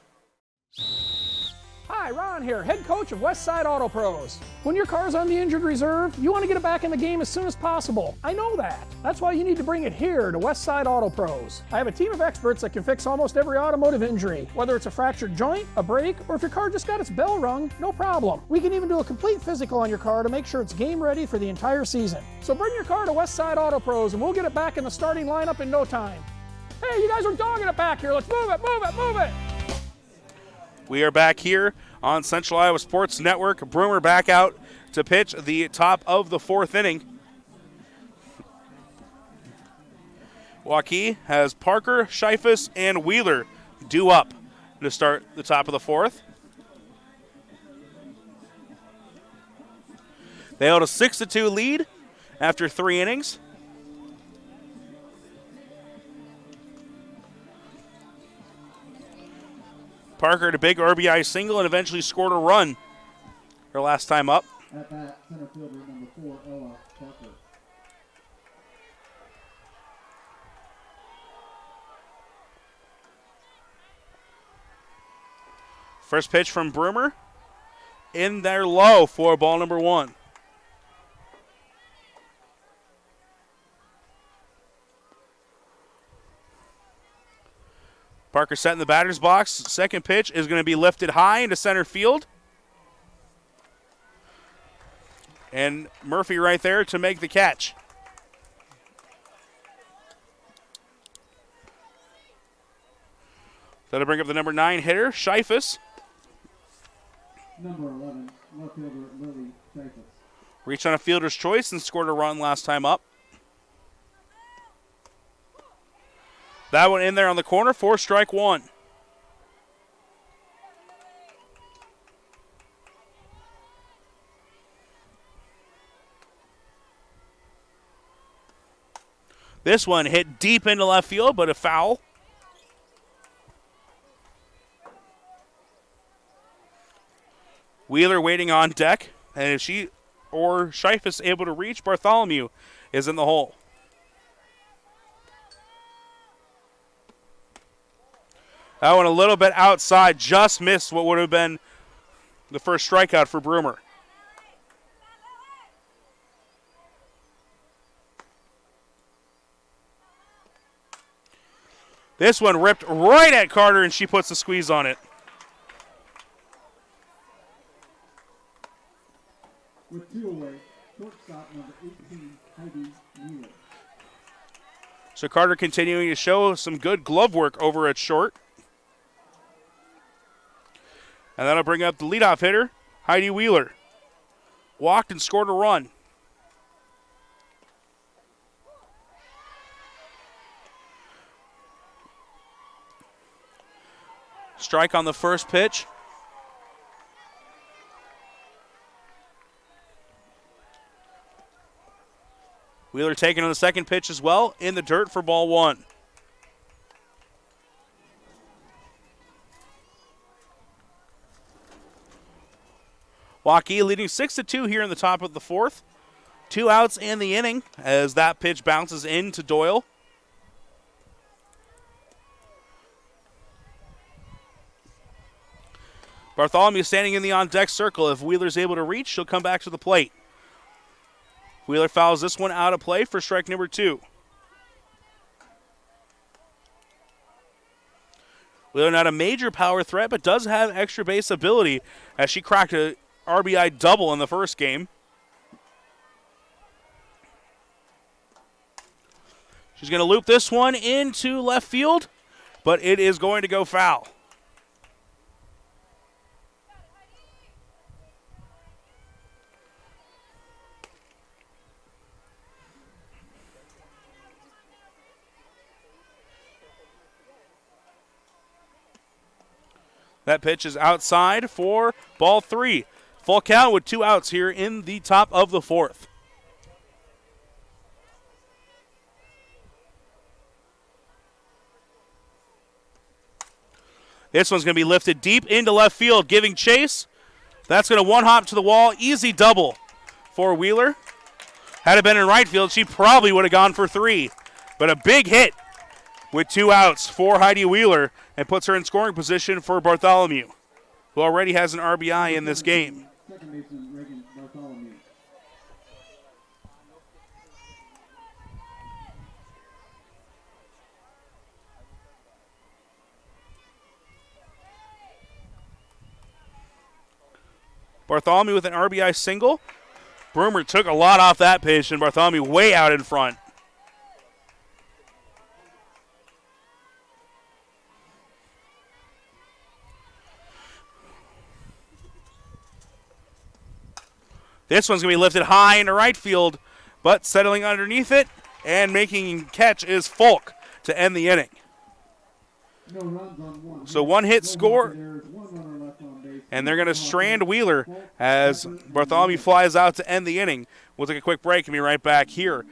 Hi, Ron here, head coach of Westside Auto Pros. When your car's on the injured reserve, you want to get it back in the game as soon as possible. I know that. That's why you need to bring it here to Westside Auto Pros. I have a team of experts that can fix almost every automotive injury. Whether it's a fractured joint, a brake, or if your car just got its bell rung, no problem. We can even do a complete physical on your car to make sure it's game ready for the entire season. So bring your car to Westside Auto Pros and we'll get it back in the starting lineup in no time. Hey, you guys are dogging it back here. Let's move it, move it, move it. We are back here on Central Iowa Sports Network. Broomer back out to pitch the top of the 4th inning. Waukee has Parker, Scheifus, and Wheeler due up to start the top of the 4th. They held a 6-2 lead after 3 innings. Parker had a big RBI single and eventually scored a run her last time up. At bat, center fielder number 4, Ella Parker. First pitch from Broomer in there low for ball number 1. Parker set in the batter's box. Second pitch is going to be lifted high into center field. And Murphy right there to make the catch. That'll bring up the number 9 hitter, Scheifus. Number 11, left fielder Lily Scheifus. Reached on a fielder's choice and scored a run last time up. That one in there on the corner for strike one. This one hit deep into left field, but a foul. Wheeler waiting on deck, and if she or Scheif is able to reach, Bartholomew is in the hole. That one a little bit outside, just missed what would have been the first strikeout for Broomer. This one ripped right at Carter, and she puts the squeeze on it. With 2 away, shortstop number 18, Heidi Wheeler. So Carter continuing to show some good glove work over at short. And that'll bring up the leadoff hitter, Heidi Wheeler. Walked and scored a run. Strike on the first pitch. Wheeler taking on the second pitch as well, in the dirt for ball one. Waukee leading 6-2 here in the top of the fourth. 2 outs in the inning as that pitch bounces into Doyle. Bartholomew standing in the on-deck circle. If Wheeler's able to reach, she'll come back to the plate. Wheeler fouls this one out of play for strike number 2. Wheeler not a major power threat, but does have extra base ability as she cracked a RBI double in the first game. She's going to loop this one into left field, but it is going to go foul. That pitch is outside for ball 3. Full count with 2 outs here in the top of the fourth. This one's going to be lifted deep into left field, giving chase. That's going to one-hop to the wall. Easy double for Wheeler. Had it been in right field, she probably would have gone for 3. But a big hit with 2 outs for Heidi Wheeler and puts her in scoring position for Bartholomew, who already has an RBI in this game. Second baseman Reagan Bartholomew. Bartholomew with an RBI single. Broomer took a lot off that pitch, and Bartholomew way out in front. This one's going to be lifted high into right field, but settling underneath it and making catch is Folk to end the inning. No runs on one. So one hit score, There's 1 runner left on base. and they're going to strand Wheeler as Bartholomew flies out to end the inning. We'll take a quick break and be right back here.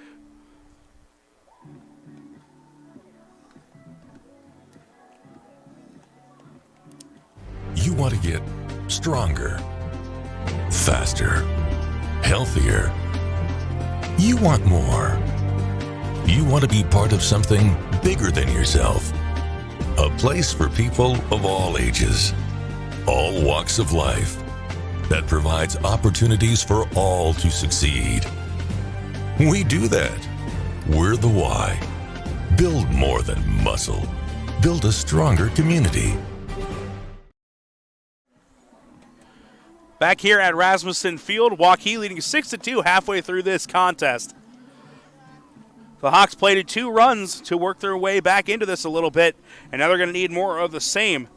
You want to get stronger, faster, healthier. You want more. You want to be part of something bigger than yourself. A place for people of all ages, all walks of life, that provides opportunities for all to succeed. We do that. We're the why. Build more than muscle. Build a stronger community. Back here at Rasmussen Field, Waukee leading 6-2 halfway through this contest. The Hawks plated 2 runs to work their way back into this a little bit, and now they're going to need more of the same,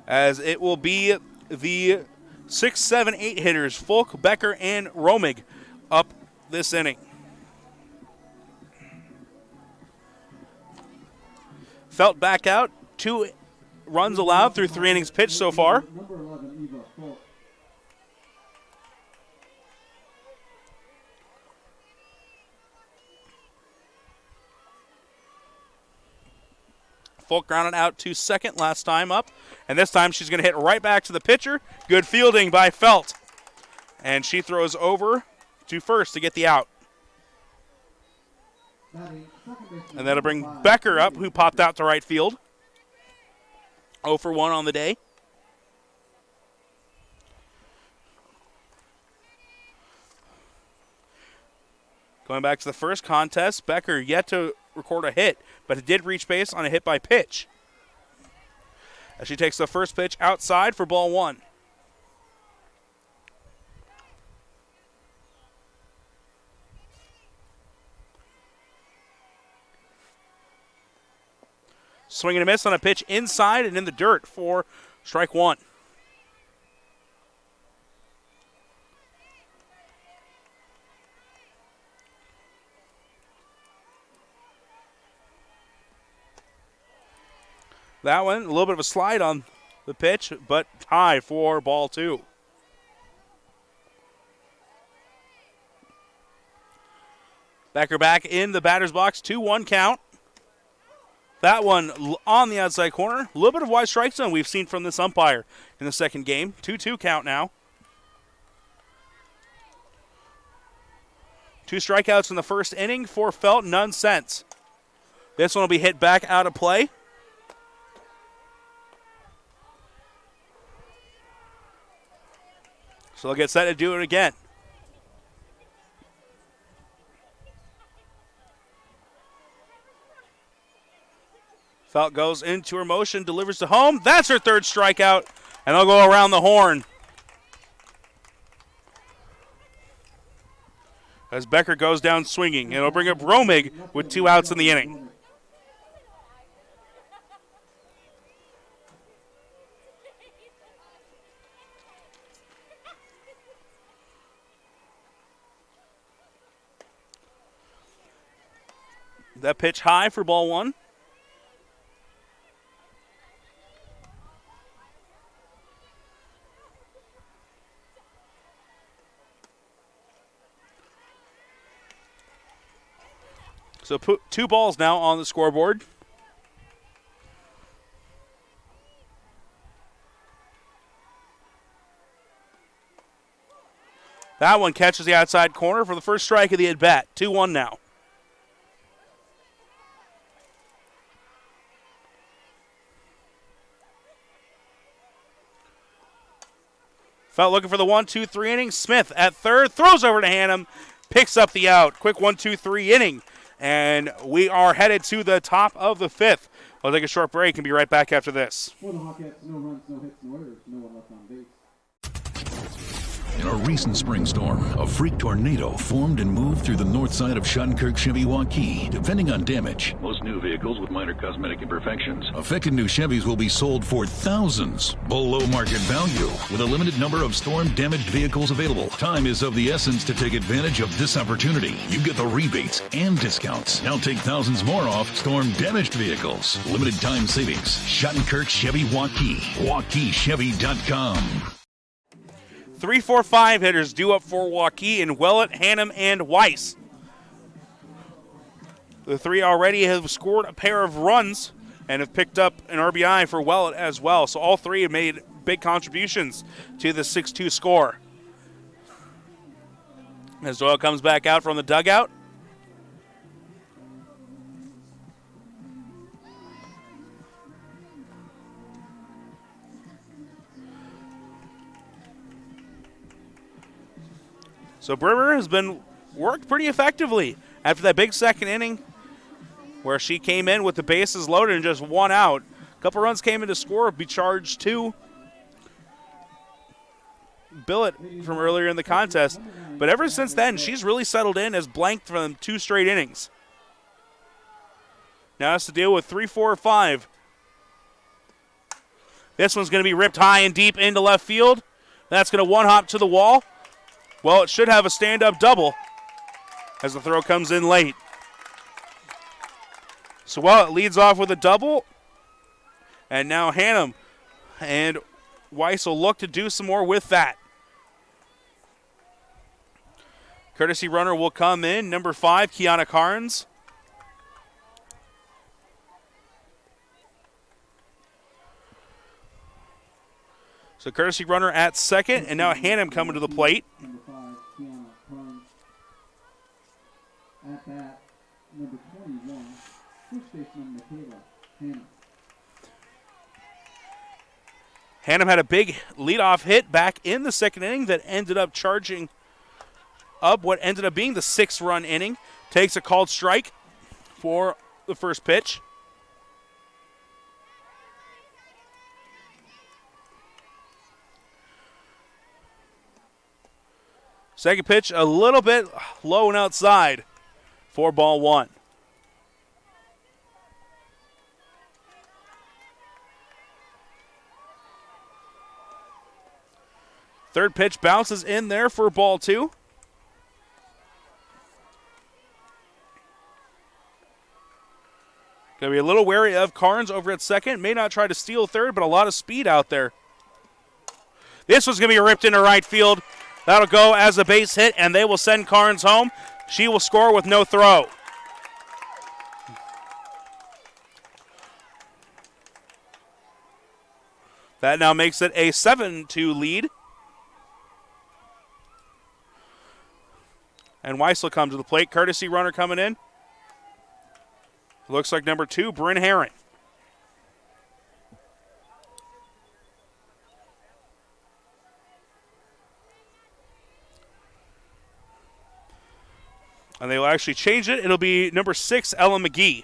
as it will be the 6, 7, 8 hitters, Folk, Becker, and Romig up this inning. Felt back out. 2 runs allowed through 3 innings pitched so far. Number 11, Eva Folk. Folk grounded out to second last time up. And this time she's going to hit right back to the pitcher. Good fielding by Felt. And she throws over to first to get the out. And that'll bring Becker up, who popped out to right field. 0 for 1 on the day. Going back to the first contest, Becker yet to record a hit, but it did reach base on a hit by pitch. As she takes the first pitch outside for ball 1. Swing and a miss on a pitch inside and in the dirt for strike 1. That one, a little bit of a slide on the pitch, but high for ball 2. Becker back in the batter's box, 2-1 count. That one on the outside corner. A little bit of wide strike zone we've seen from this umpire in the second game. 2-2 count now. 2 strikeouts in the first inning for Felt, none since. This one will be hit back out of play. So they'll get set to do it again. Felt goes into her motion, delivers to home. That's her 3rd strikeout, and they'll go around the horn. As Becker goes down swinging, and it'll bring up Romig with 2 outs in the inning. That pitch high for ball 1. So put 2 balls now on the scoreboard. That one catches the outside corner for the first strike of the at-bat. 2-1 now. Felt looking for the 1-2-3 inning. Smith at third, throws over to Hannum, picks up the out. Quick 1-2-3 inning. And we are headed to the top of the 5th. We'll take a short break and be right back after this. For the Hawkettes, no runs, no hits, no errors, no one left on base. In a recent spring storm, a freak tornado formed and moved through the north side of Shunkirk Chevy Waukee. Depending on damage, most new vehicles with minor cosmetic imperfections. Affected new Chevys will be sold for thousands below market value, with a limited number of storm-damaged vehicles available. Time is of the essence to take advantage of this opportunity. You get the rebates and discounts. Now take thousands more off storm-damaged vehicles. Limited time savings. Shunkirk Chevy Waukee. WaukeeChevy.com. 3, 4, 5 hitters due up for Waukee in Willett, Hannum, and Weiss. The 3 already have scored a pair of runs and have picked up an RBI for Willett as well. So all 3 have made big contributions to the 6-2 score. As Doyle comes back out from the dugout. So Brimmer has been worked pretty effectively after that big second inning where she came in with the bases loaded and just 1 out. A couple runs came in to score, be charged 2. Billet from earlier in the contest. But ever since then, she's really settled in, as blanked from 2 straight innings. Now has to deal with 3, 4, 5. This one's going to be ripped high and deep into left field. That's going to one-hop to the wall. Well, it should have a stand-up double as the throw comes in late. So, well, it leads off with a double. And now Hannum and Weiss will look to do some more with that. Courtesy runner will come in, number 5, Kiana Carnes. So courtesy runner at second, and now Hannum coming to the plate. Number 5, Kiana Carnes. At bat, number 21, first baseman Michaela Hannum. Hannum had a big leadoff hit back in the second inning that ended up charging up what ended up being the 6-run inning. Takes a called strike for the first pitch. Second pitch a little bit low and outside for ball 1. Third pitch bounces in there for ball 2. Going to be a little wary of Carnes over at second. May not try to steal third, but a lot of speed out there. This was going to be ripped into right field. That'll go as a base hit, and they will send Carnes home. She will score with no throw. That now makes it a 7-2 lead. And Weiss will come to the plate. Courtesy runner coming in. Looks like number 2, Bryn Herron. And they will actually change it. It'll be number 6, Ella McGee.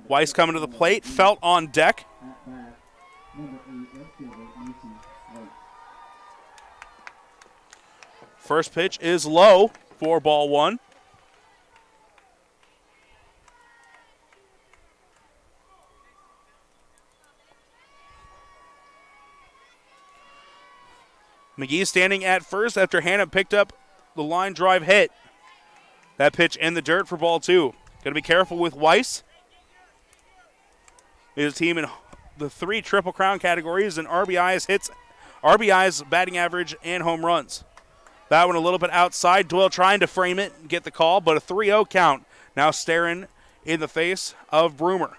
Weiss coming to the plate. Felt on deck. First pitch is low for ball 1. McGee standing at first after Hannah picked up the line drive hit. That pitch in the dirt for ball 2. Got to be careful with Weiss. His team in the 3 Triple Crown categories in RBIs, hits, RBIs, batting average, and home runs. That one a little bit outside. Doyle trying to frame it and get the call, but a 3-0 count. Now staring in the face of Broomer.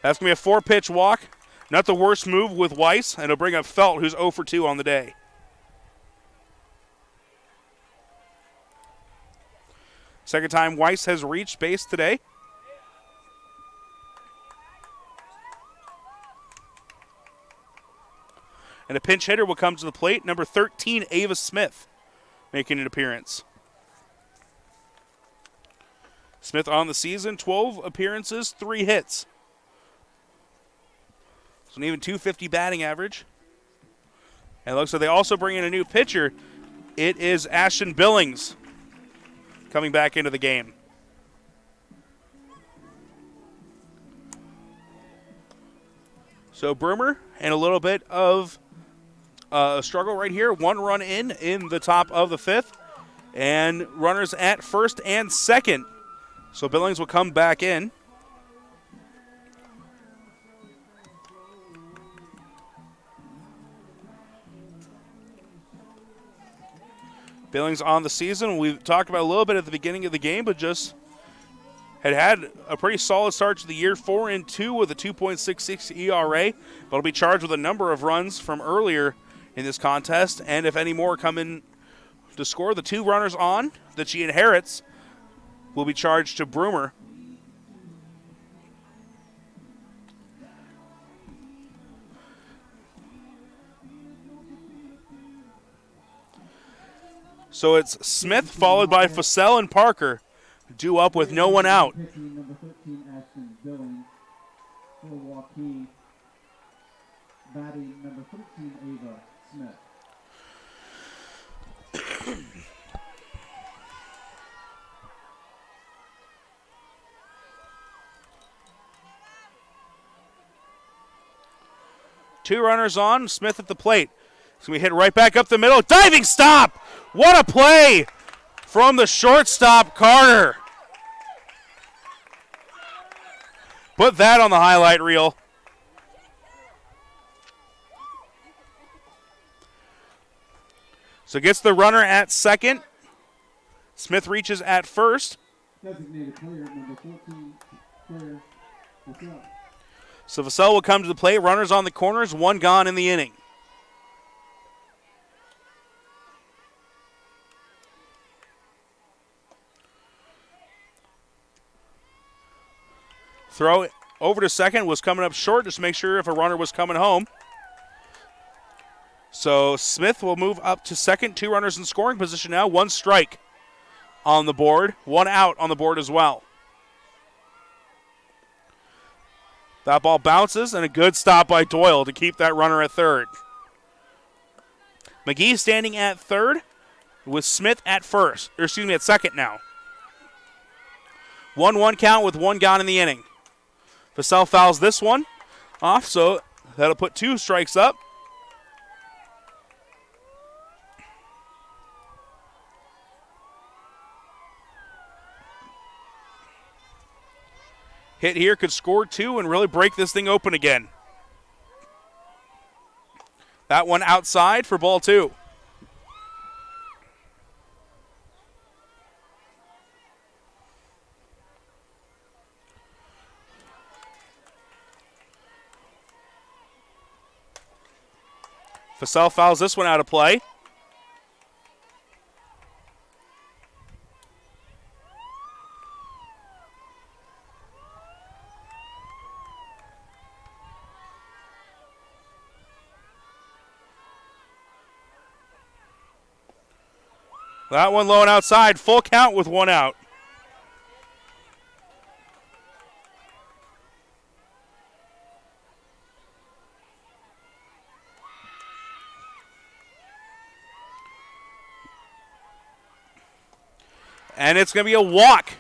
That's going to be a 4-pitch walk. Not the worst move with Weiss, and it'll bring up Felt, who's 0 for 2 on the day. Second time Weiss has reached base today. And a pinch hitter will come to the plate. Number 13, Ava Smith, making an appearance. Smith on the season, 12 appearances, 3 hits. So an even 250 batting average. And it looks like they also bring in a new pitcher. It is Ashton Billings coming back into the game. So Broomer and a little bit of a struggle right here. 1 run in the top of the 5th. And runners at first and second. So Billings will come back in. Billings on the season, we talked about a little bit at the beginning of the game, but just had a pretty solid start to the year, 4-2 with a 2.66 ERA, but will be charged with a number of runs from earlier in this contest, and if any more come in to score, the 2 runners on that she inherits will be charged to Broomer. So it's Smith followed by Fussell and Parker, due up with no one out. Number 13, Ashton Batting number 13, Ava Smith. Two runners on, Smith at the plate. It's going to be hit right back up the middle. Diving stop! What a play from the shortstop, Carter. Put that on the highlight reel. So gets the runner at second. Smith reaches at first. Designated player number 14, player Vassell. So Vassell will come to the plate. Runners on the corners, one gone in the inning. Throw over to second was coming up short just to make sure if a runner was coming home. So Smith will move up to second. Two runners in scoring position now. One strike on the board. One out on the board as well. That ball bounces, and a good stop by Doyle to keep that runner at third. McGee standing at third with Smith at first. Or excuse me, at second now. 1-1 count with one gone in the inning. Vassell fouls this one off, so that'll put two strikes up. Hit here could score two and really break this thing open again. That one outside for ball two. Vassell fouls this one out of play. That one low and outside. Full count with one out. And it's going to be a walk.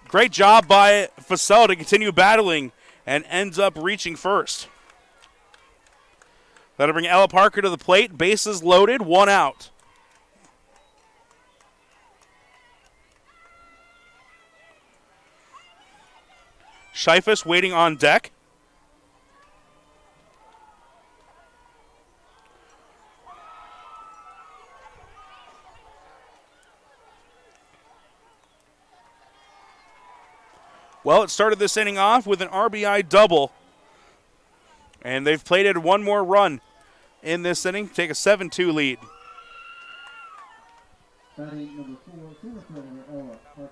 Great job by Vassell to continue battling and ends up reaching first. That'll bring Ella Parker to the plate. Bases loaded, one out. Scheifus waiting on deck. Well, it started this inning off with an RBI double. And they've plated one more run in this inning, take a 7-2 lead. Batting number 4, center fielder Ella Parker.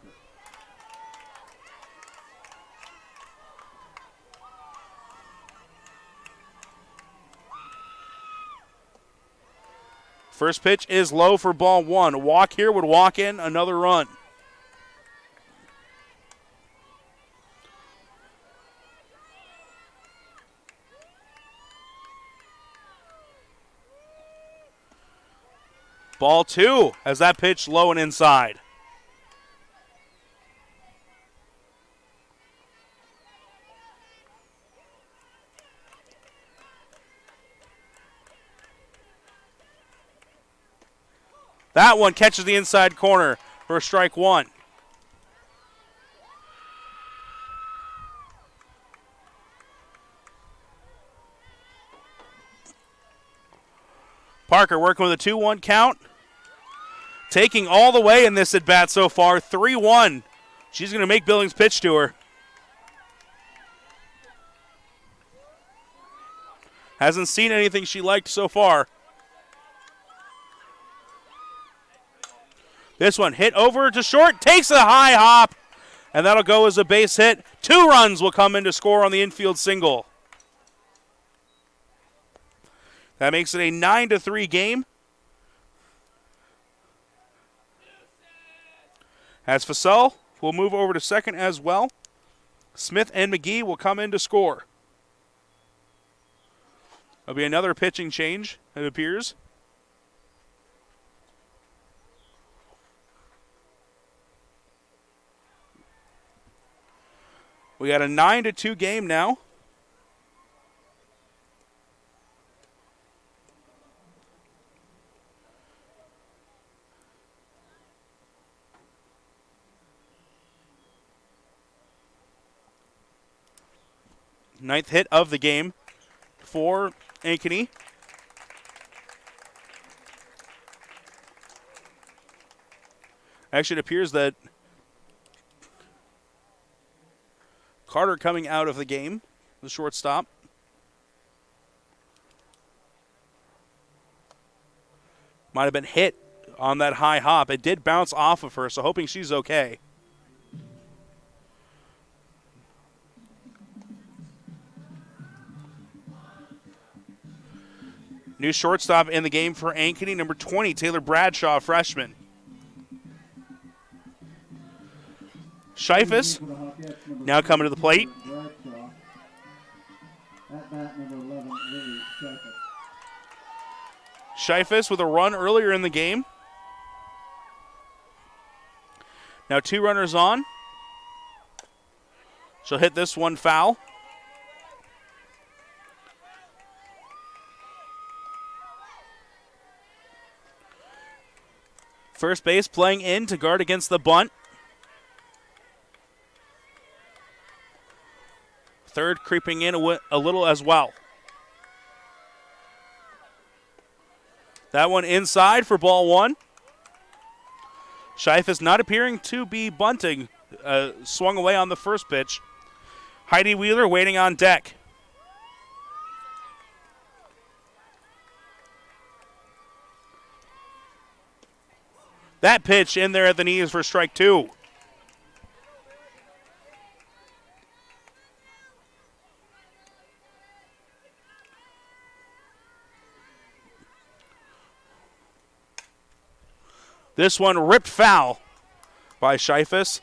First pitch is low for ball one. A walk here would walk in another run. Ball two as that pitch low and inside. That one catches the inside corner for strike one. Parker working with a 2-1 count. Taking all the way in this at-bat so far, 3-1. She's going to make Billings pitch to her. Hasn't seen anything she liked so far. This one hit over to short, takes a high hop, and that'll go as a base hit. 2 runs will come in to score on the infield single. That makes it a 9-3 game. As Vassell will move over to second as well. Smith and McGee will come in to score. There'll be another pitching change, it appears. We got a 9-2 game now. Ninth hit of the game for Ankeny. Actually, it appears that Carter coming out of the game, the shortstop. Might have been hit on that high hop. It did bounce off of her, so hoping she's okay. New shortstop in the game for Ankeny, number 20, Taylor Bradshaw, freshman. Scheifus now coming to the plate. Scheifus with a run earlier in the game. Now 2 runners on. She'll hit this one foul. First base playing in to guard against the bunt. Third creeping in a little as well. That one inside for ball 1. Scheifus not appearing to be bunting. Swung away on the first pitch. Heidi Wheeler waiting on deck. That pitch in there at the knees for strike 2. This one ripped foul by Scheifus.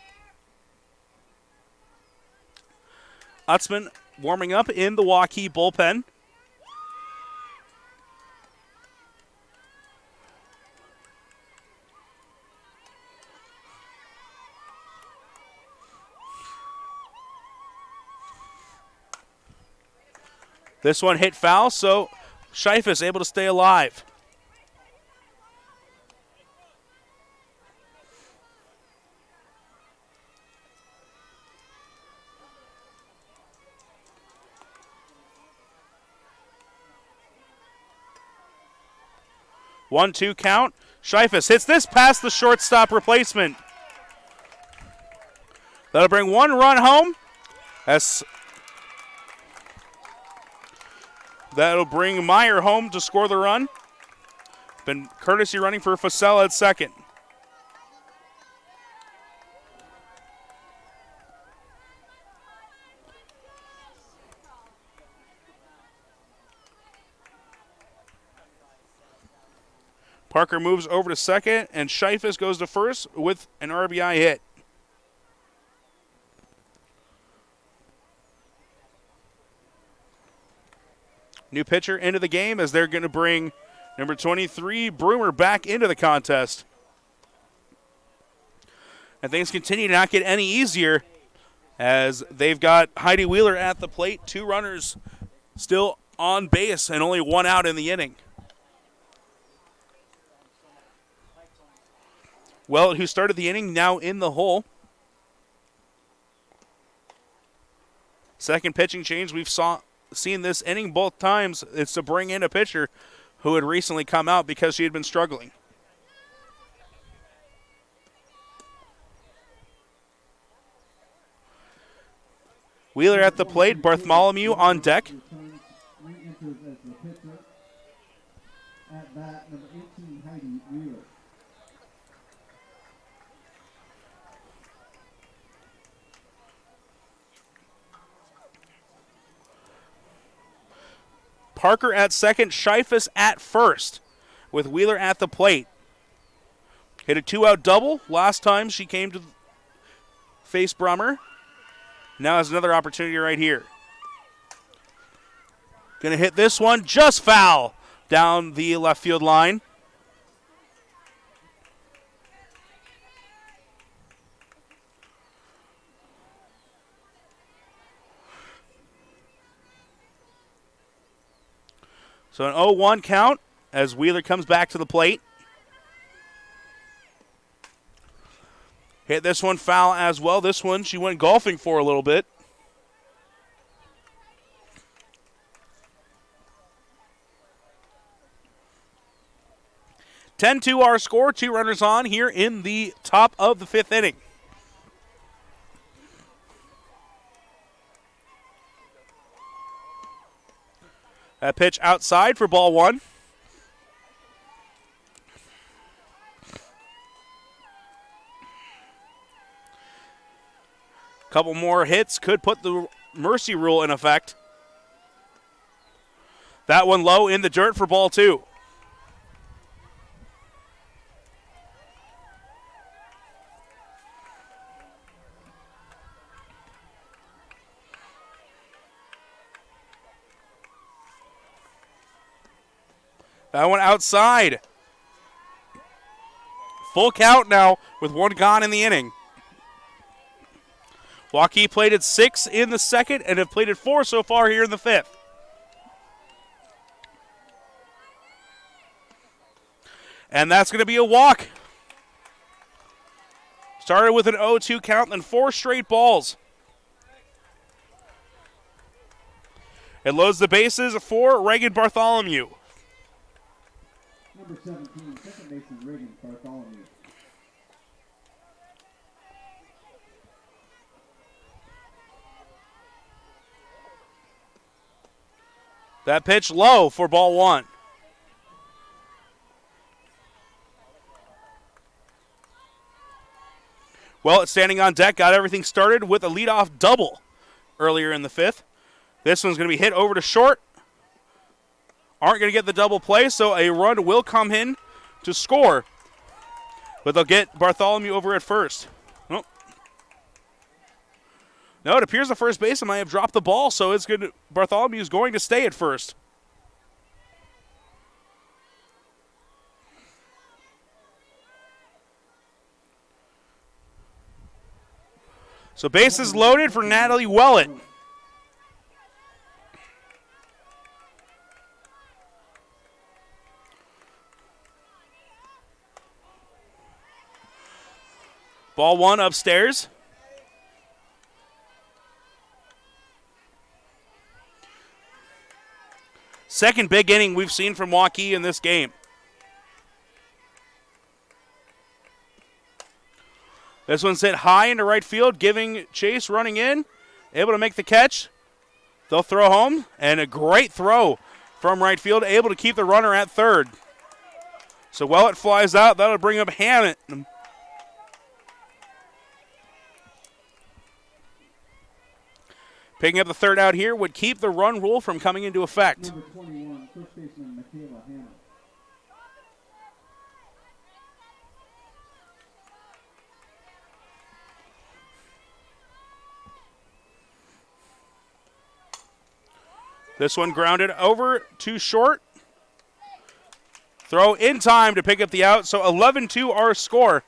Utzman warming up in the Waukee bullpen. This one hit foul, so Scheifus able to stay alive. One-two count. Scheifus hits this past the shortstop replacement. That'll bring 1 run home. That'll bring Meyer home to score the run. Been courtesy running for Fasella at second. Parker moves over to second, and Scheifus goes to first with an RBI hit. New pitcher into the game as they're going to bring number 23, Broomer, back into the contest. And things continue to not get any easier as they've got Heidi Wheeler at the plate, 2 runners still on base, and only 1 out in the inning. Well, who started the inning, now in the hole. Second pitching change we've seen this inning both times. It's to bring in a pitcher who had recently come out because she had been struggling. Wheeler at the plate, Bartholomew on deck. At bat, number 18, Heidi Wheeler. Parker at second, Scheifus at first, with Wheeler at the plate. Hit a 2-out double last time she came to face Brummer. Now has another opportunity right here. Going to hit this one, just foul down the left field line. So an 0-1 count as Wheeler comes back to the plate. Hit this one foul as well. This one she went golfing for a little bit. (10-2) our score. 2 runners on here in the top of the 5th inning. That pitch outside for ball 1. Couple more hits could put the mercy rule in effect. That one low in the dirt for ball 2. That one outside. Full count now with 1 gone in the inning. Waukee plated 6 in the 2nd and have plated 4 so far here in the 5th. And that's going to be a walk. Started with an 0-2 count, then 4 straight balls. It loads the bases for Reagan Bartholomew. Number 17, second baseman Reagan Bartholomew. That pitch low for ball 1. Well, it's standing on deck, got everything started with a leadoff double earlier in the 5th. This one's going to be hit over to short. Aren't going to get the double play, so a run will come in to score. But they'll get Bartholomew over at first. Nope. No, it appears the first baseman might have dropped the ball, so it's good. Bartholomew is going to stay at first. So bases loaded for Natalie Wellett. Ball 1 upstairs. Second big inning we've seen from Waukee in this game. This one's hit high into right field, giving Chase running in, able to make the catch. They'll throw home, and a great throw from right field, able to keep the runner at third. So Wellett flies out. That'll bring up Hammett. Picking up the third out here would keep the run rule from coming into effect. Number 21, first baseman Michaela Hammett. This one grounded over to short. Throw in time to pick up the out, so 11-2 our score.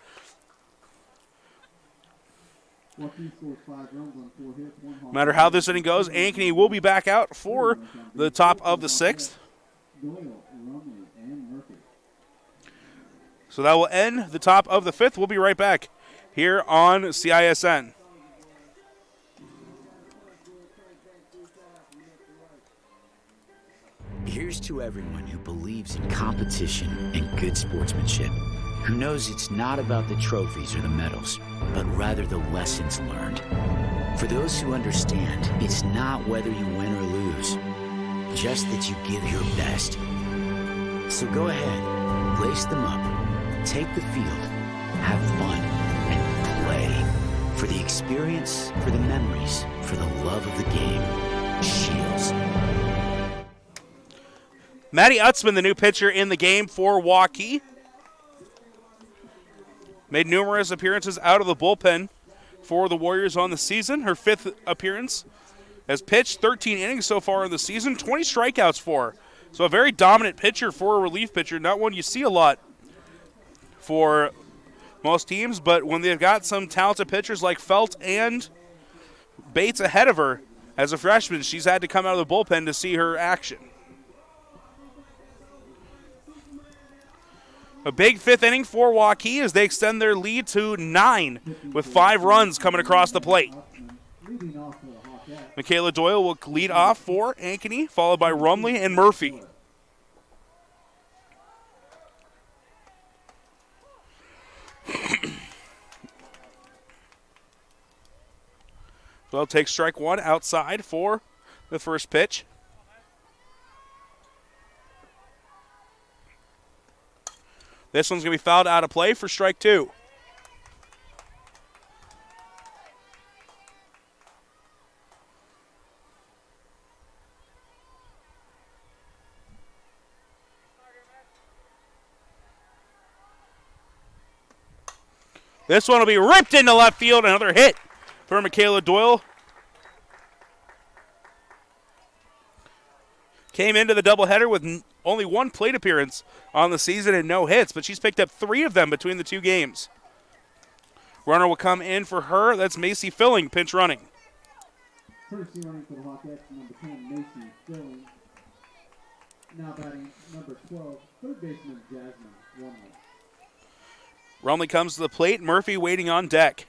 No matter how this inning goes, Ankeny will be back out for the top of the 6th. So that will end the top of the 5th. We'll be right back here on CISN. Here's to everyone who believes in competition and good sportsmanship, who knows it's not about the trophies or the medals, but rather the lessons learned. For those who understand, it's not whether you win or lose, just that you give your best. So go ahead, lace them up, take the field, have fun, and play. For the experience, for the memories, for the love of the game. Shields. Maddie Utzman, the new pitcher in the game for Waukee. Made numerous appearances out of the bullpen for the Warriors on the season. Her 5th appearance has pitched 13 innings so far in the season, 20 strikeouts for her. So a very dominant pitcher for a relief pitcher, not one you see a lot for most teams, but when they've got some talented pitchers like Felt and Bates ahead of her as a freshman, she's had to come out of the bullpen to see her action. A big fifth inning for Waukee as they extend their lead to 9 with 5 runs coming across the plate. Michaela Doyle will lead off for Ankeny, followed by Rumley and Murphy. Doyle takes strike one outside for the first pitch. This one's going to be fouled out of play for strike two. This one will be ripped into left field. Another hit for Michaela Doyle. Came into the doubleheader with only one plate appearance on the season and no hits, but she's picked up 3 of them between the 2 games. Runner will come in for her. That's Macy Filling, pinch running. Courtesy running for the Hawkettes, number 10, Macy Filling. Now batting number 12, third baseman Jasmine Rumley. Rumley comes to the plate. Murphy waiting on deck.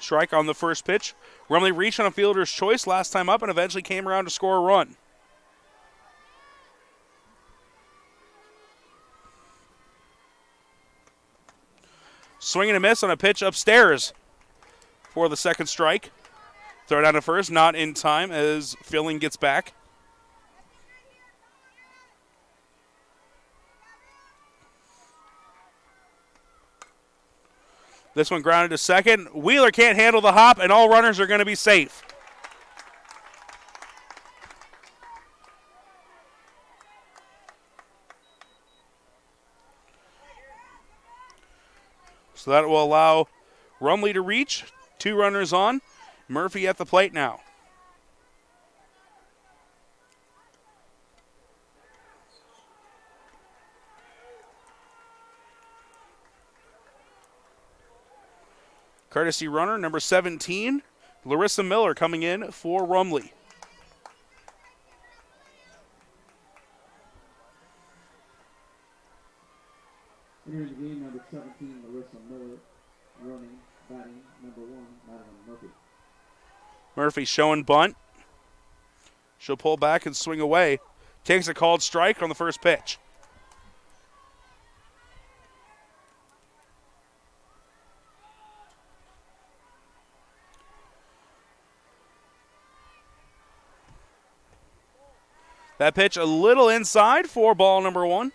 Strike on the first pitch. Rumley reached on a fielder's choice last time up and eventually came around to score a run. Swing and a miss on a pitch upstairs for the second strike. Throw down to first, not in time as Filling gets back. This one grounded to second. Wheeler can't handle the hop, and all runners are going to be safe. So that will allow Rumley to reach. 2 runners on. Murphy at the plate now. Courtesy runner, number 17, Larissa Miller coming in for Rumley. Entering the game, number 17, Larissa Miller, running, batting, number 1, Madeline Murphy. Murphy showing bunt. She'll pull back and swing away. Takes a called strike on the first pitch. That pitch a little inside for ball number 1.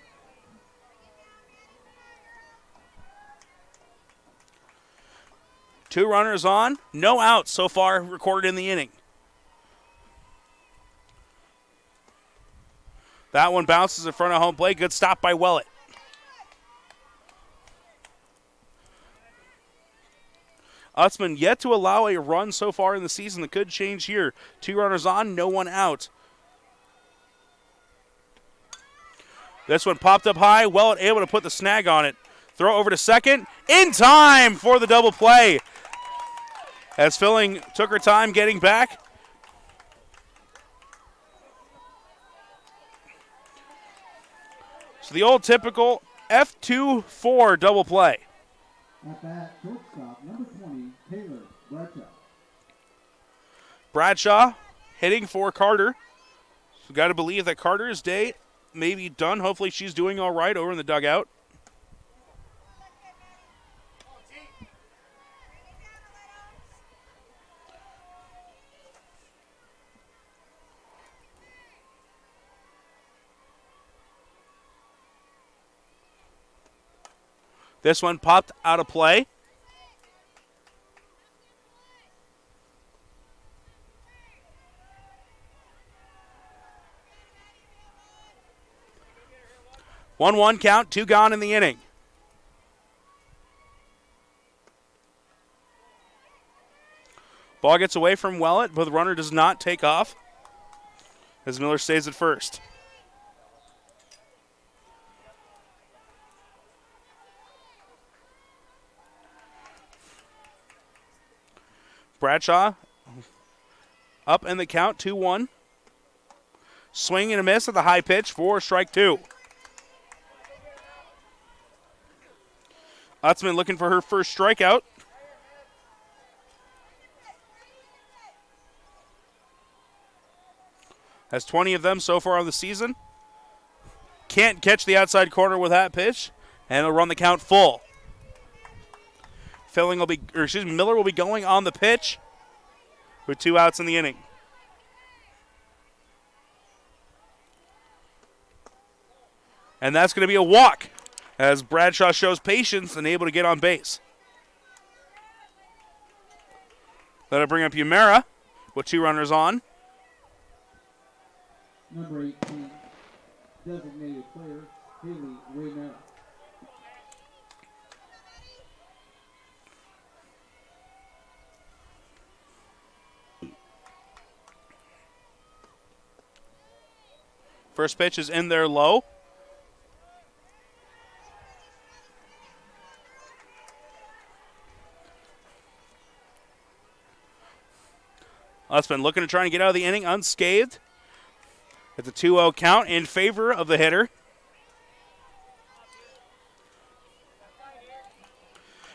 Two runners on, no outs so far recorded in the inning. That one bounces in front of home plate. Good stop by Willett. Utzman yet to allow a run so far in the season that could change here. 2 runners on, no one out. This one popped up high. Willett able to put the snag on it. Throw over to second. In time for the double play. As Filling took her time getting back. So the old typical F2-4 double play. At bat, shortstop, number 20, Taylor Bradshaw. Bradshaw hitting for Carter. So got to believe that Carter's day may be done. Hopefully she's doing all right over in the dugout. This one popped out of play. One count, 2 gone in the inning. Ball gets away from Willett, but the runner does not take off as Miller stays at first. Bradshaw up in the count, 2-1. Swing and a miss at the high pitch for strike 2. Utzman looking for her first strikeout. Has 20 of them so far on the season. Can't catch the outside corner with that pitch, and it'll run the count full. Miller will be going on the pitch with 2 outs in the inning. And that's going to be a walk as Bradshaw shows patience and able to get on base. That'll bring up Yamera with 2 runners on. Number 18, designated player, Haley Waymera. First pitch is in there low. Utzman looking to try and get out of the inning unscathed. It's a 2-0 count in favor of the hitter.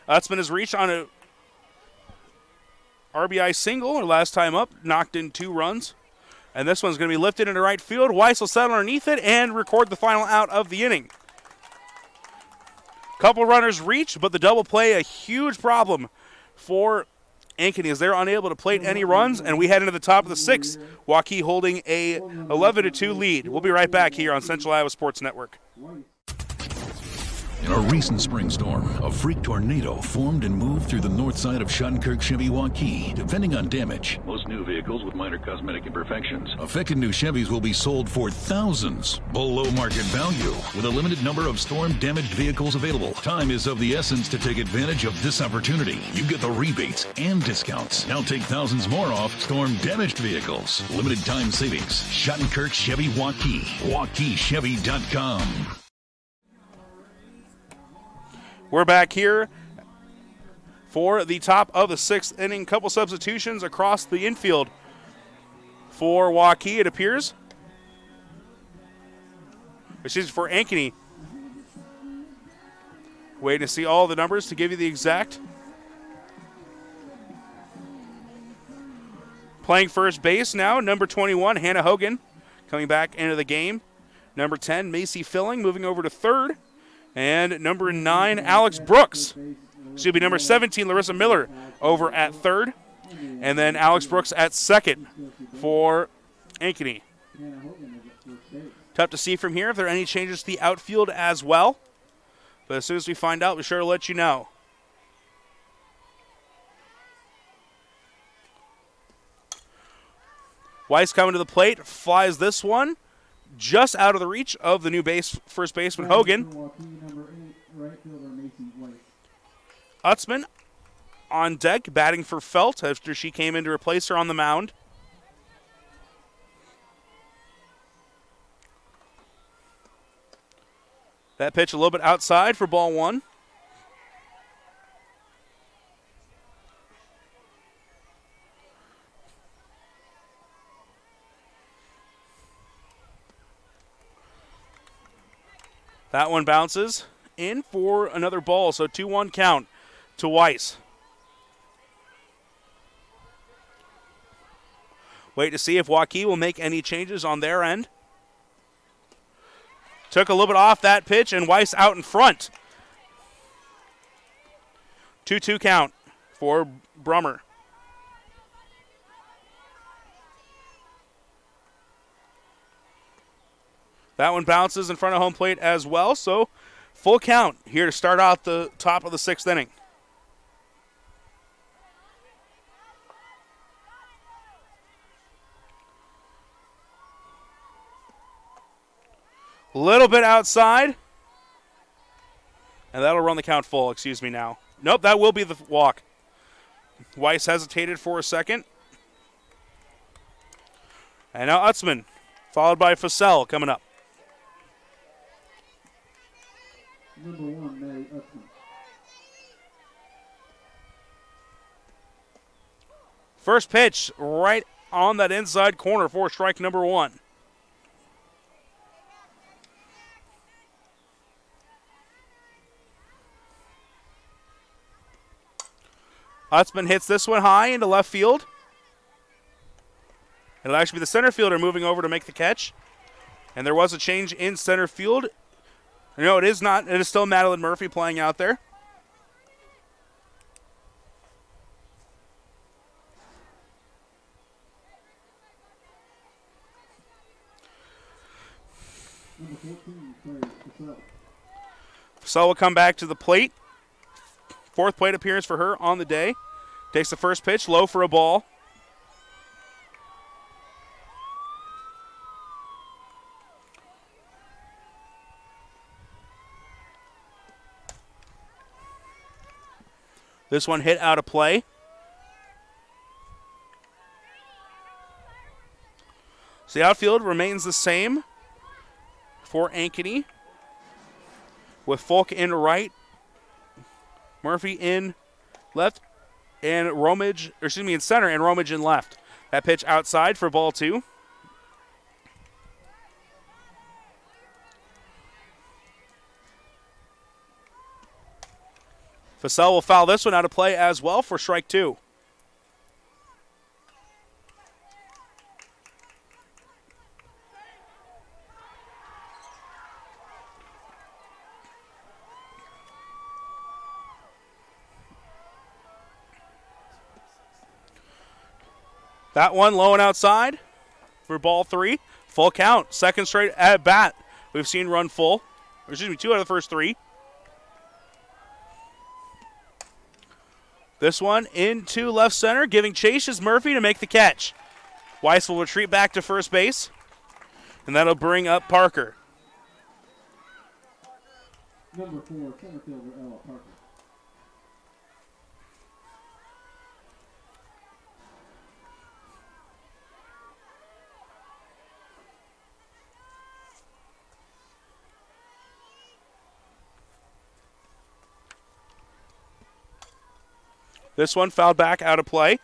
Utzman has reached on a RBI single, or last time up, knocked in 2 runs. And this one's going to be lifted into right field. Weiss will settle underneath it and record the final out of the inning. Couple runners reach, but the double play a huge problem for Ankeny as they're unable to plate any runs, and we head into the top of the 6th. Waukee holding a 11-2 lead. We'll be right back here on Central Iowa Sports Network. In a recent spring storm, a freak tornado formed and moved through the north side of Shunkirk Chevy Waukee. Depending on damage, most new vehicles with minor cosmetic imperfections. Affected new Chevys will be sold for thousands below market value with a limited number of storm-damaged vehicles available. Time is of the essence to take advantage of this opportunity. You get the rebates and discounts. Now take thousands more off storm-damaged vehicles. Limited time savings. Shunkirk Chevy Waukee. WaukeeChevy.com. We're back here for the top of the 6th inning. Couple substitutions across the infield for Waukee, it appears. For Ankeny. Waiting to see all the numbers to give you the exact. Playing first base now, number 21, Hannah Hogan, coming back into the game. Number 10, Macy Filling, moving over to third. And number 9, Alex Brooks. Should be number 17, Larissa Miller, over at third. And then Alex Brooks at second for Ankeny. Tough to see from here if there are any changes to the outfield as well. But as soon as we find out, we'll be sure to let you know. Weiss coming to the plate, flies this one just out of the reach of the new first baseman, Hogan. Utzman on deck, batting for Felt after she came in to replace her on the mound. That pitch a little bit outside for ball 1. That one bounces in for another ball, so 2-1 count to Weiss. Wait to see if Waukee will make any changes on their end. Took a little bit off that pitch, and Weiss out in front. 2-2 count for Brummer. That one bounces in front of home plate as well, so full count here to start out the top of the 6th inning. Little bit outside, and that'll run the count full, excuse me now. Nope, that will be the walk. Weiss hesitated for a second. And now Utzman, followed by Fussell coming up. Number 1, Maddie Utzman. First pitch right on that inside corner for strike number 1. Utzman hits this one high into left field. It'll actually be the center fielder moving over to make the catch. And there was a change in center field. No, it is not. It is still Madeline Murphy playing out there. Number 14, Claire Fussell. Fussell will come back to the plate. Fourth plate appearance for her on the day. Takes the first pitch, low for a ball. This one hit out of play. So the outfield remains the same for Ankeny, with Folk in right, Murphy in left, and in center, and Romage in left. That pitch outside for ball 2. Fussell will foul this one out of play as well for strike 2. That one low and outside for ball 3. Full count. Second straight at bat we've seen run full. 2 out of the first 3. This one into left center, giving chase is Murphy to make the catch. Weiss will retreat back to first base, and that'll bring up Parker. Number 4, center fielder Ella Parker. This one fouled back out of play.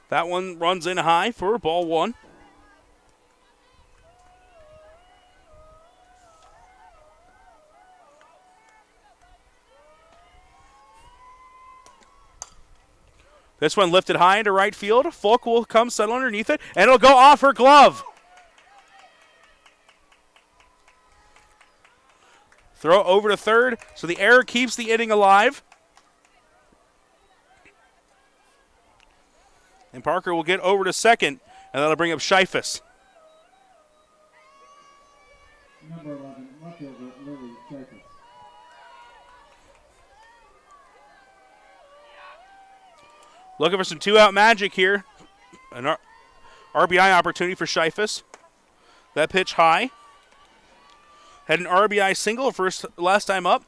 That one runs in high for ball 1. This one lifted high into right field. Folk will come settle underneath it, and it'll go off her glove. Throw over to third, so the error keeps the inning alive. And Parker will get over to second, and that'll bring up Scheifus. Number 11, left fielder Lily Scheifus. Looking for some 2-out magic here. An RBI opportunity for Scheifus. That pitch high. Had an RBI single last time up.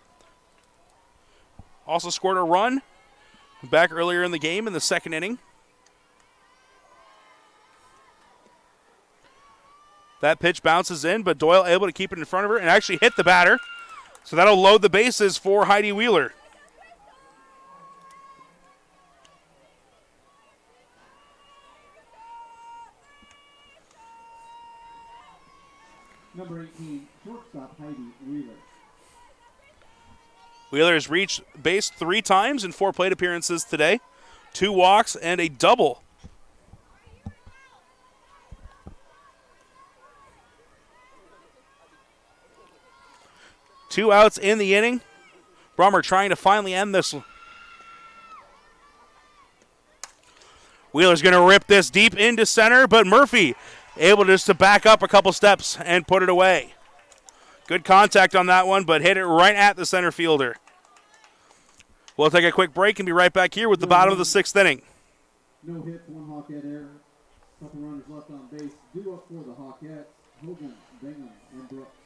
Also scored a run back earlier in the game in the second inning. That pitch bounces in, but Doyle able to keep it in front of her and actually hit the batter. So that'll load the bases for Heidi Wheeler. Number 18, shortstop Heidi Wheeler. Wheeler has reached base 3 times in 4 plate appearances today. 2 walks and a double. Two outs in the inning. Brummer trying to finally end this one. Wheeler's going to rip this deep into center, but Murphy able just to back up a couple steps and put it away. Good contact on that one, but hit it right at the center fielder. We'll take a quick break and be right back here with the bottom of the 6th inning. No hits, 1 Hawkette error. Couple runners left on base. Due up for the Hawkettes, Hogan, Bingham, and Brooks.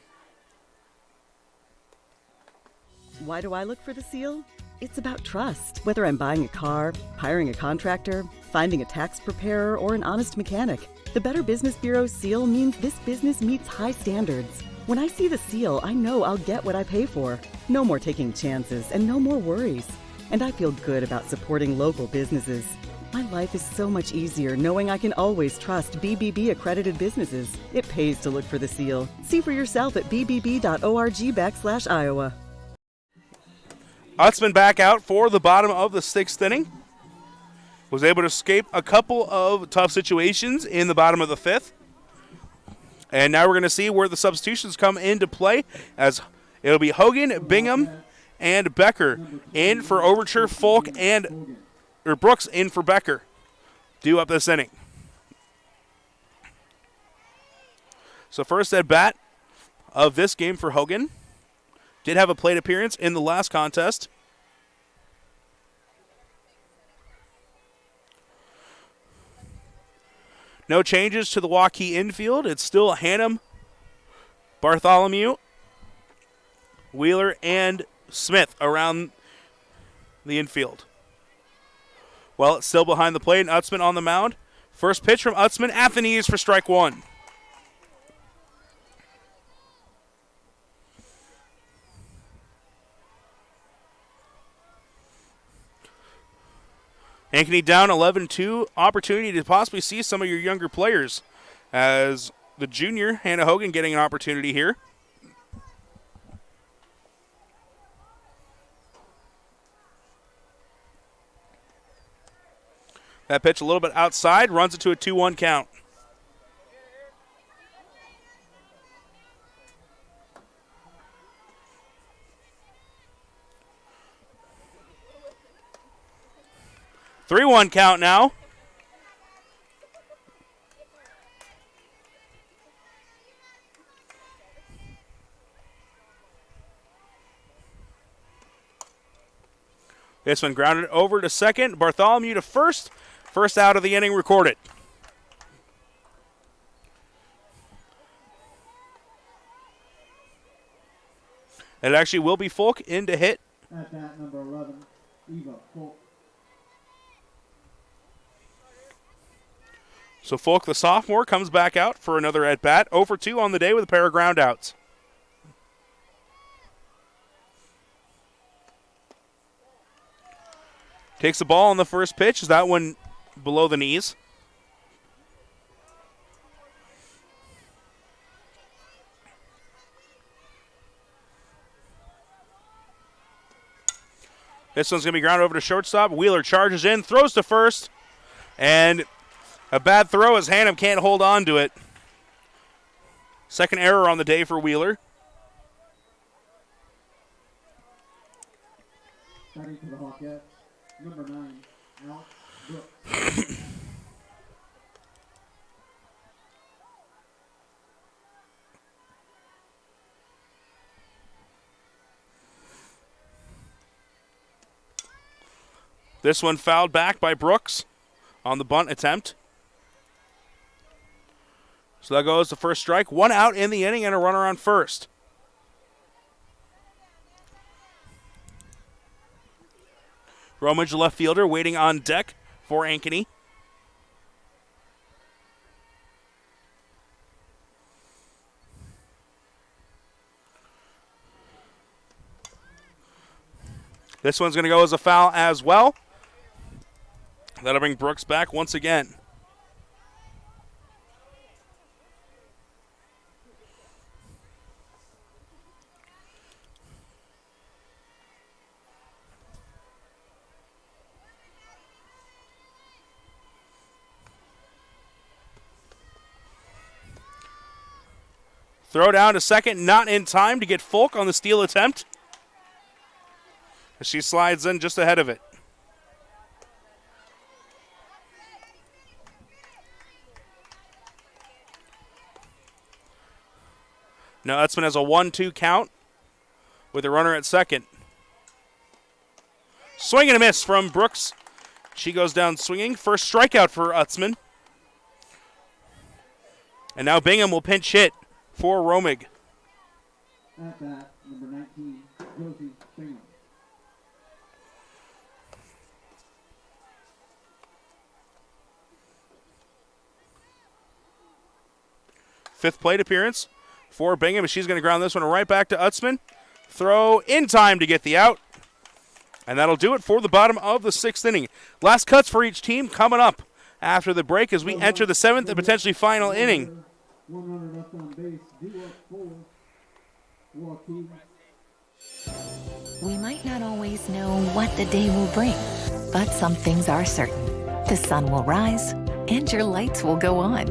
Why do I look for the seal? It's about trust. Whether I'm buying a car, hiring a contractor, finding a tax preparer, or an honest mechanic, the Better Business Bureau seal means this business meets high standards. When I see the seal, I know I'll get what I pay for. No more taking chances and no more worries. And I feel good about supporting local businesses. My life is so much easier knowing I can always trust BBB accredited businesses. It pays to look for the seal. See for yourself at bbb.org/Iowa. Utzman back out for the bottom of the 6th inning. Was able to escape a couple of tough situations in the bottom of the 5th. And now we're going to see where the substitutions come into play, as it'll be Hogan, Bingham, and Becker in for Overture, Folk, and Brooks in for Becker. Due up this inning. So first at bat of this game for Hogan. Did have a plate appearance in the last contest. No changes to the Waukee infield. It's still Hannum, Bartholomew, Wheeler, and Smith around the infield. Well, it's still behind the plate, and Utzman on the mound. First pitch from Utzman at the knees for strike 1. Ankeny down 11-2. Opportunity to possibly see some of your younger players, as the junior, Hannah Hogan, getting an opportunity here. That pitch a little bit outside, runs it to a 2-1 count. Three-one count now. This one grounded over to second. Bartholomew to first. First out of the inning recorded. It actually will be Folk in to hit. At bat number 11, Eva Folk. So Folk, the sophomore, comes back out for another at-bat. 0 for 2 on the day with a pair of groundouts. Takes the ball on the first pitch. Is that one below the knees? This one's going to be grounded over to shortstop. Wheeler charges in, throws to first, and a bad throw as Hannum can't hold on to it. Second error on the day for Wheeler. Batting for the Hawkettes, number 9, Alex Brooks. This one fouled back by Brooks on the bunt attempt. So that goes the first strike. One out in the inning and a runner on first. Romage, the left fielder, waiting on deck for Ankeny. This one's going to go as a foul as well. That'll bring Brooks back once again. Throw down to second, not in time to get Folk on the steal attempt. She slides in just ahead of it. Now Utzman has a 1-2 count with a runner at second. swing and a miss from Brooks. She goes down swinging. First strikeout for Utzman. And now Bingham will pinch hit for Romig. At bat, number 19, Josie Bingham. Fifth plate appearance for Bingham, and she's going to ground this one right back to Utzman. Throw in time to get the out. And that'll do it for the bottom of the 6th inning. Last cuts for each team coming up after the break as we enter the 7th and potentially final inning. 1 runner left on base, due up for Waukee. We might not always know what the day will bring, but some things are certain. The sun will rise and your lights will go on.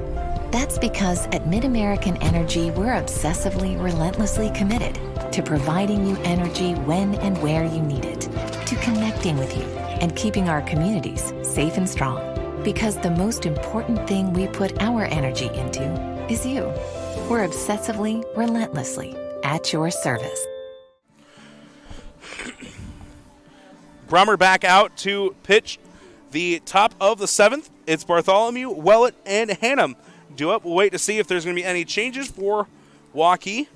That's because at MidAmerican Energy, we're obsessively, relentlessly committed to providing you energy when and where you need it, to connecting with you and keeping our communities safe and strong. Because the most important thing we put our energy into is you. We're obsessively, relentlessly at your service. Brummer back out to pitch the top of the 7th. It's Bartholomew, Wellett, and Hannum. Due up. We'll wait to see if there's going to be any changes for Waukee.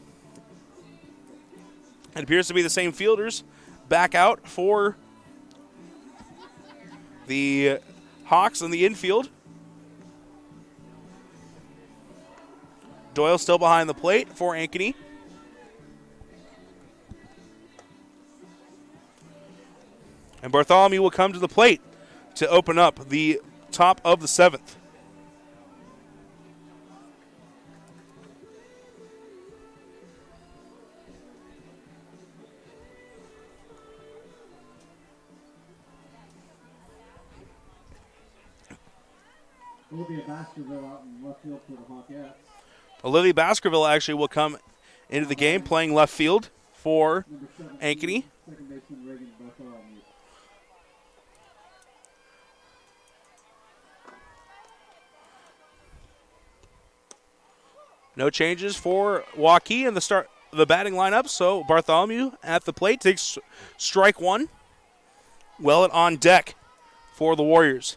It appears to be the same fielders back out for the Hawks in the infield. Doyle still behind the plate for Ankeny. And Bartholomew will come to the plate to open up the top of the 7th. Olivia Baskerville out in left field for the Hawkettes. Olivia Baskerville actually will come into the game playing left field for Number 17, Ankeny. second baseman Reagan Bartholomew. No changes for Waukee in the batting lineup, so Bartholomew at the plate takes strike 1. Wellett on deck for the Warriors.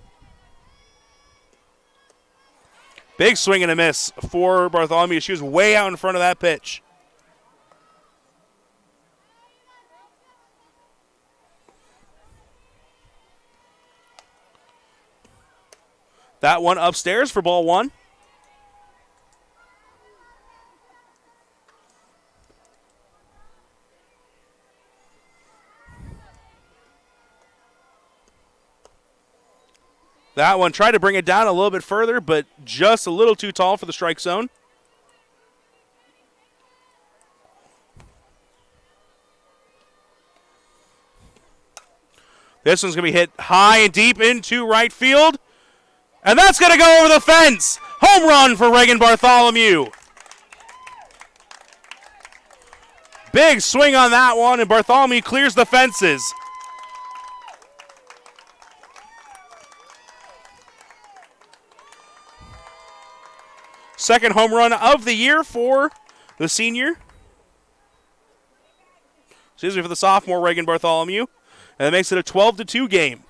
Big swing and a miss for Bartholomew. She was way out in front of that pitch. That one upstairs for ball 1. That one tried to bring it down a little bit further, but just a little too tall for the strike zone. This one's going to be hit high and deep into right field. And that's going to go over the fence. Home run for Reagan Bartholomew. Big swing on that one, and Bartholomew clears the fences. Second home run of the year for the senior. Excuse me, for the sophomore, Reagan Bartholomew. And that makes it a 12-2 game.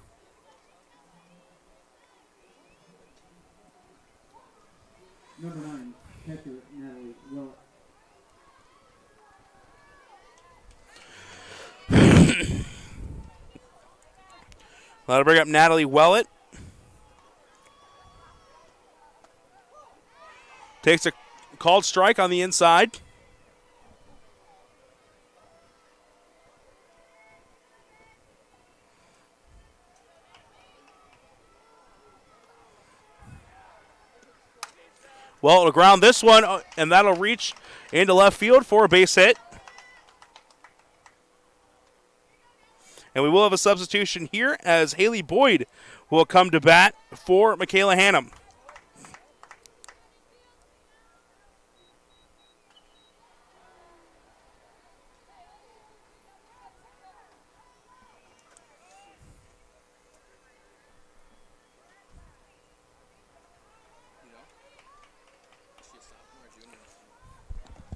Number 9, catcher Natalie Willett. That'll bring up Natalie Wellett. Takes a called strike on the inside. Well, it'll ground this one, and that'll reach into left field for a base hit. And we will have a substitution here as Haley Boyd will come to bat for Michaela Hannum.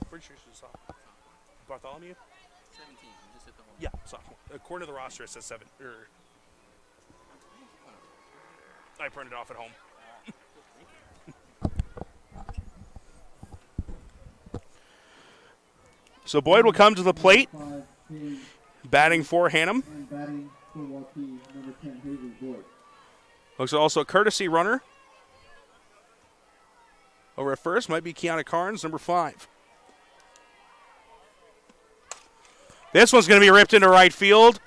Pretty sure she's a sophomore. Bartholomew? 17. You just hit the home. Yeah, sophomore. According to the roster, it says 7. I printed off at home. So Boyd will come to the plate, 5, Hayes, batting for Hannum. and batting for Waukee, number 10, Haley Boyd. Looks also a courtesy runner. Over at first might be Kiana Carnes, number 5. This one's going to be ripped into right field.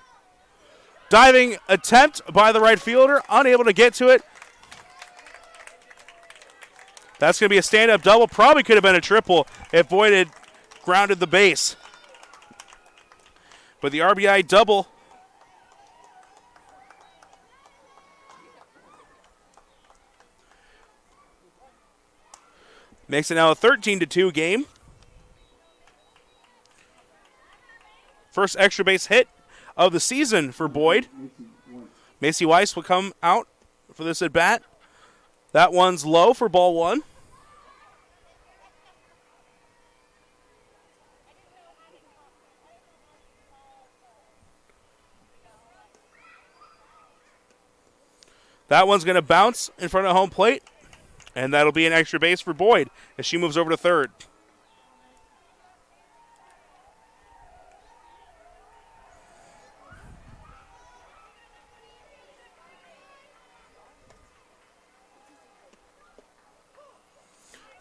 Diving attempt by the right fielder, unable to get to it. That's going to be a stand-up double. Probably could have been a triple if Boyd had grounded the base. But the RBI double makes it now a 13-2 game. First extra base hit of the season for Boyd. Macy Weiss will come out for this at bat. That one's low for ball 1. That one's going to bounce in front of home plate, and that'll be an extra base for Boyd as she moves over to third.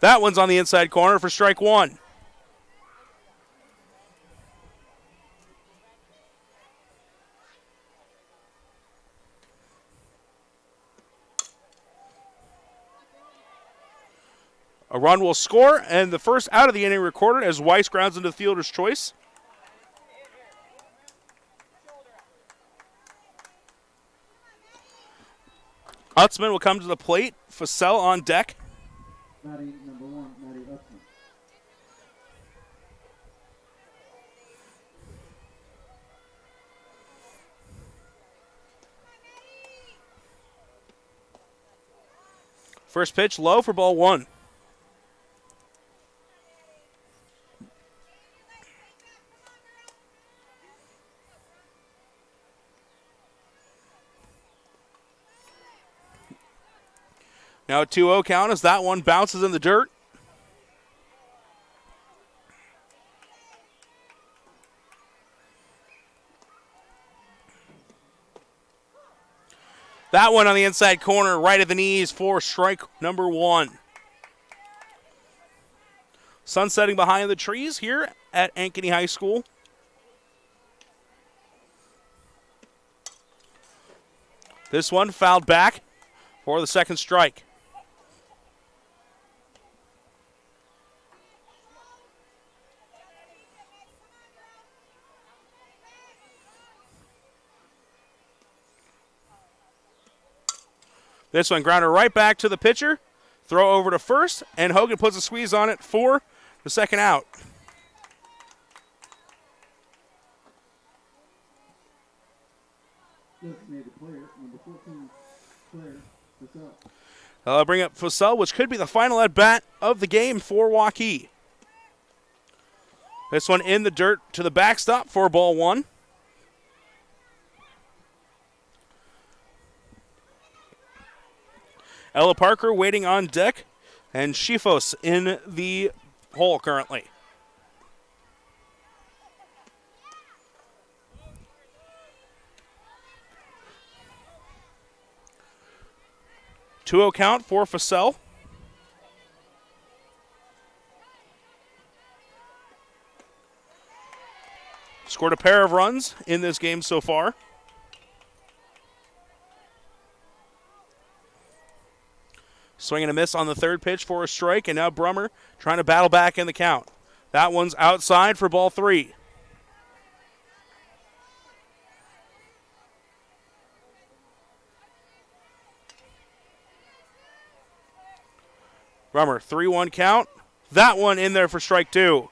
That one's on the inside corner for strike 1. A run will score, and the first out of the inning recorded as Weiss grounds into the fielder's choice. Utzman will come to the plate. Fussell on deck. Batting number 1, Maddie Utzman. First pitch low for ball 1. Now a 2-0 count as that one bounces in the dirt. That one on the inside corner, right at the knees for strike number 1. Sun setting behind the trees here at Ankeny High School. This one fouled back for the second strike. This one grounded right back to the pitcher. Throw over to first, and Hogan puts a squeeze on it for the second out. Designated player, number 14, Claire Fussell. I'll bring up Fussell, which could be the final at-bat of the game for Waukee. This one in the dirt to the backstop for ball 1. Ella Parker waiting on deck, and Shifos in the hole currently. Two-0 count for Fussell. Scored a pair of runs in this game so far. Swing and a miss on the third pitch for a strike, and now Brummer trying to battle back in the count. That one's outside for ball 3. Brummer, 3-1 count. That one in there for strike 2.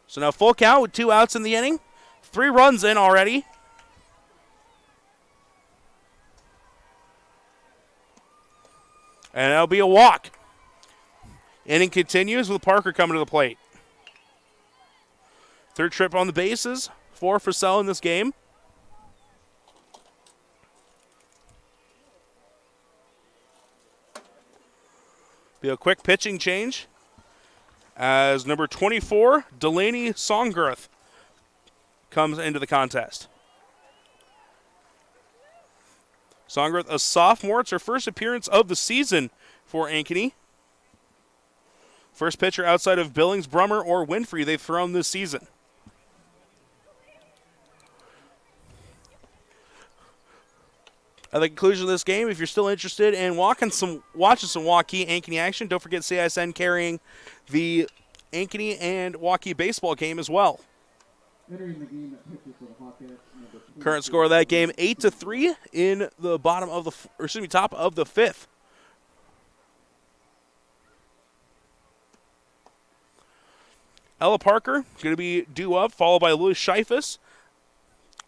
So now full count with 2 outs in the inning. 3 runs in already. And that'll be a walk. Inning continues with Parker coming to the plate. Third trip on the bases for Fussell in this game. Be a quick pitching change as number 24, Delaney Songerth, comes into the contest. Songerth, a sophomore. It's her first appearance of the season for Ankeny. First pitcher outside of Billings, Brummer, or Winfrey they've thrown this season. At the conclusion of this game, if you're still interested in watching some Waukee Ankeny action, don't forget CISN carrying the Ankeny and Waukee baseball game as well. Entering the game at pitcher for the Hawkettes, number 2. Current score of that game 8-3 in the top of the fifth. Ella Parker is going to be due up, followed by Louis Scheifus.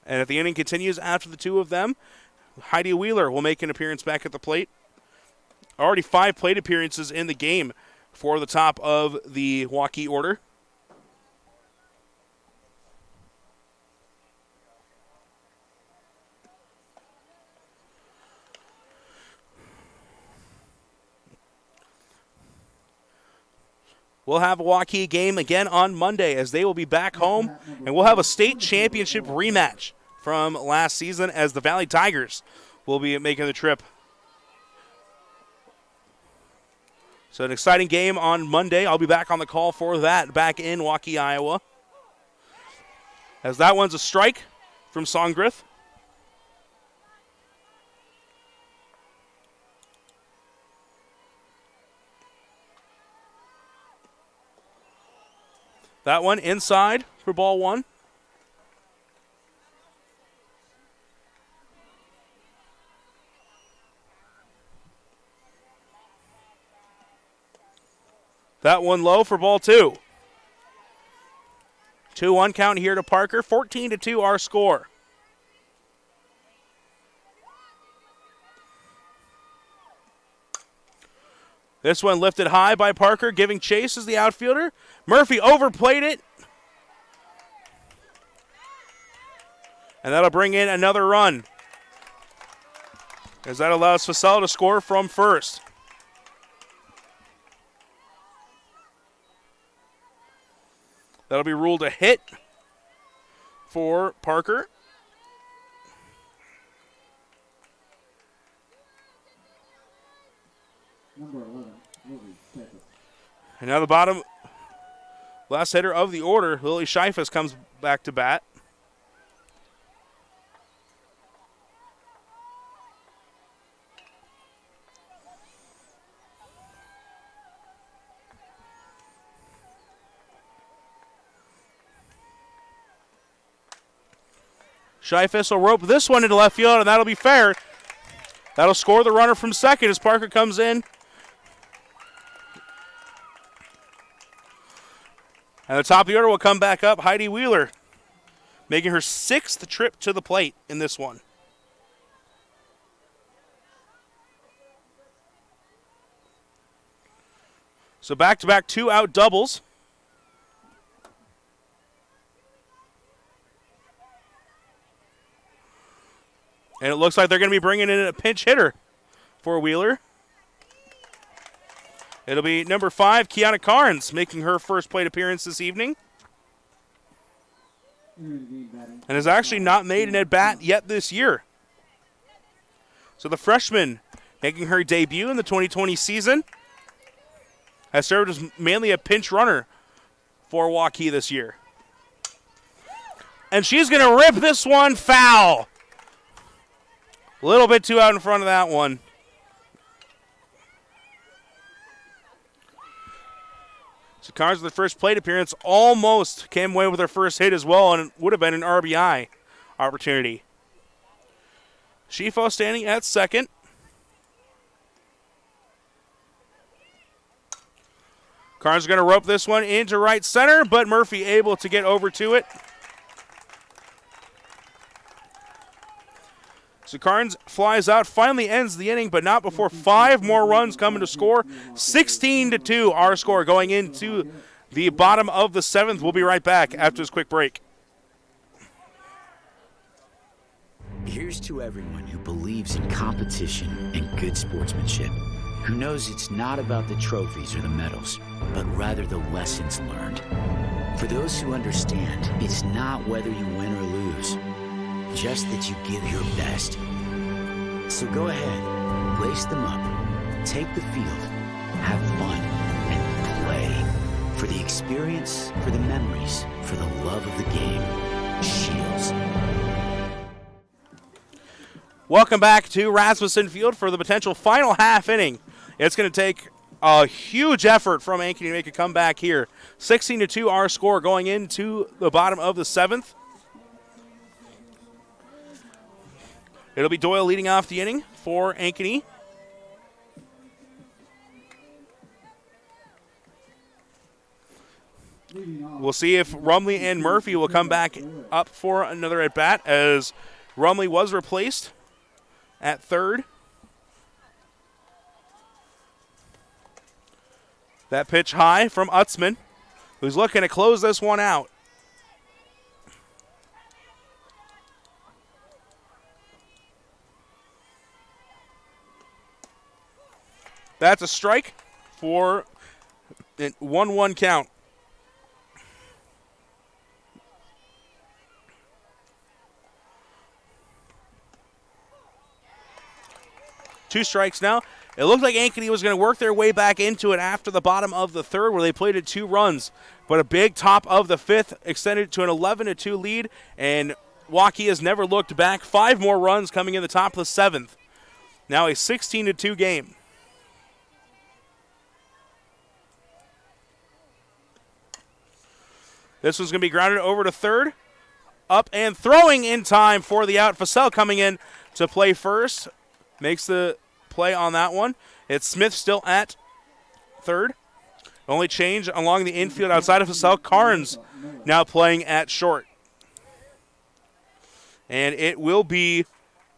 And if the inning continues after the two of them, Heidi Wheeler will make an appearance back at the plate. Already 5 plate appearances in the game for the top of the Waukee order. We'll have a Waukee game again on Monday as they will be back home, and we'll have a state championship rematch from last season as the Valley Tigers will be making the trip. So an exciting game on Monday. I'll be back on the call for that back in Waukee, Iowa. As that one's a strike from Songrith. That one inside for ball one. That one low for ball two. 2-1 count here to Parker. 14-2 our score. This one lifted high by Parker, giving chase as the outfielder. Murphy overplayed it. And that'll bring in another run, as that allows Fasella to score from first. That'll be ruled a hit for Parker. Number 11, Lily Scheifus. And now the bottom last hitter of the order, Lily Scheifus, comes back to bat. Scheifus will rope this one into left field, and that'll be fair. That'll score the runner from second as Parker comes in. And the top of the order will come back up, Heidi Wheeler, making her 6th trip to the plate in this one. So back-to-back 2-out doubles. And it looks like they're going to be bringing in a pinch hitter for Wheeler. It'll be number 5, Kiana Carnes, making her first plate appearance this evening. And has actually not made an at-bat yet this year. So the freshman making her debut in the 2020 season has served as mainly a pinch runner for Waukee this year. And she's going to rip this one foul. A little bit too out in front of that one. So Carnes with the first plate appearance almost came away with her first hit as well, and it would have been an RBI opportunity. Schifo standing at second. Carnes is going to rope this one into right center, but Murphy able to get over to it. So Carnes flies out, finally ends the inning, but not before 5 more runs coming to score. 16-2 our score going into the bottom of the 7th. We'll be right back after this quick break. Here's to everyone who believes in competition and good sportsmanship. who knows it's not about the trophies or the medals, but rather the lessons learned. For those who understand, it's not whether you win or lose, just that you give your best. So go ahead, lace them up, take the field, have fun, and play. For the experience, for the memories, for the love of the game. Shields. Welcome back to Rasmussen Field for the potential final half inning. It's going to take a huge effort from Ankeny to make a comeback here. 16-2 our score going into the bottom of the 7th. It'll be Doyle leading off the inning for Ankeny. We'll see if Rumley and Murphy will come back up for another at-bat, as Rumley was replaced at third. That pitch high from Utzman, who's looking to close this one out. That's a strike for a 1-1 count. Two strikes now. It looked like Ankeny was going to work their way back into it after the bottom of the third, where they played at 2 runs. But a big top of the 5th extended to an 11-2 lead, and Waukee has never looked back. 5 more runs coming in the top of the 7th. Now a 16-2 game. This one's going to be grounded over to third. Up and throwing in time for the out. Fussell coming in to play first. Makes the play on that one. It's Smith still at third. Only change along the infield outside of Fussell. Carnes now playing at short. And it will be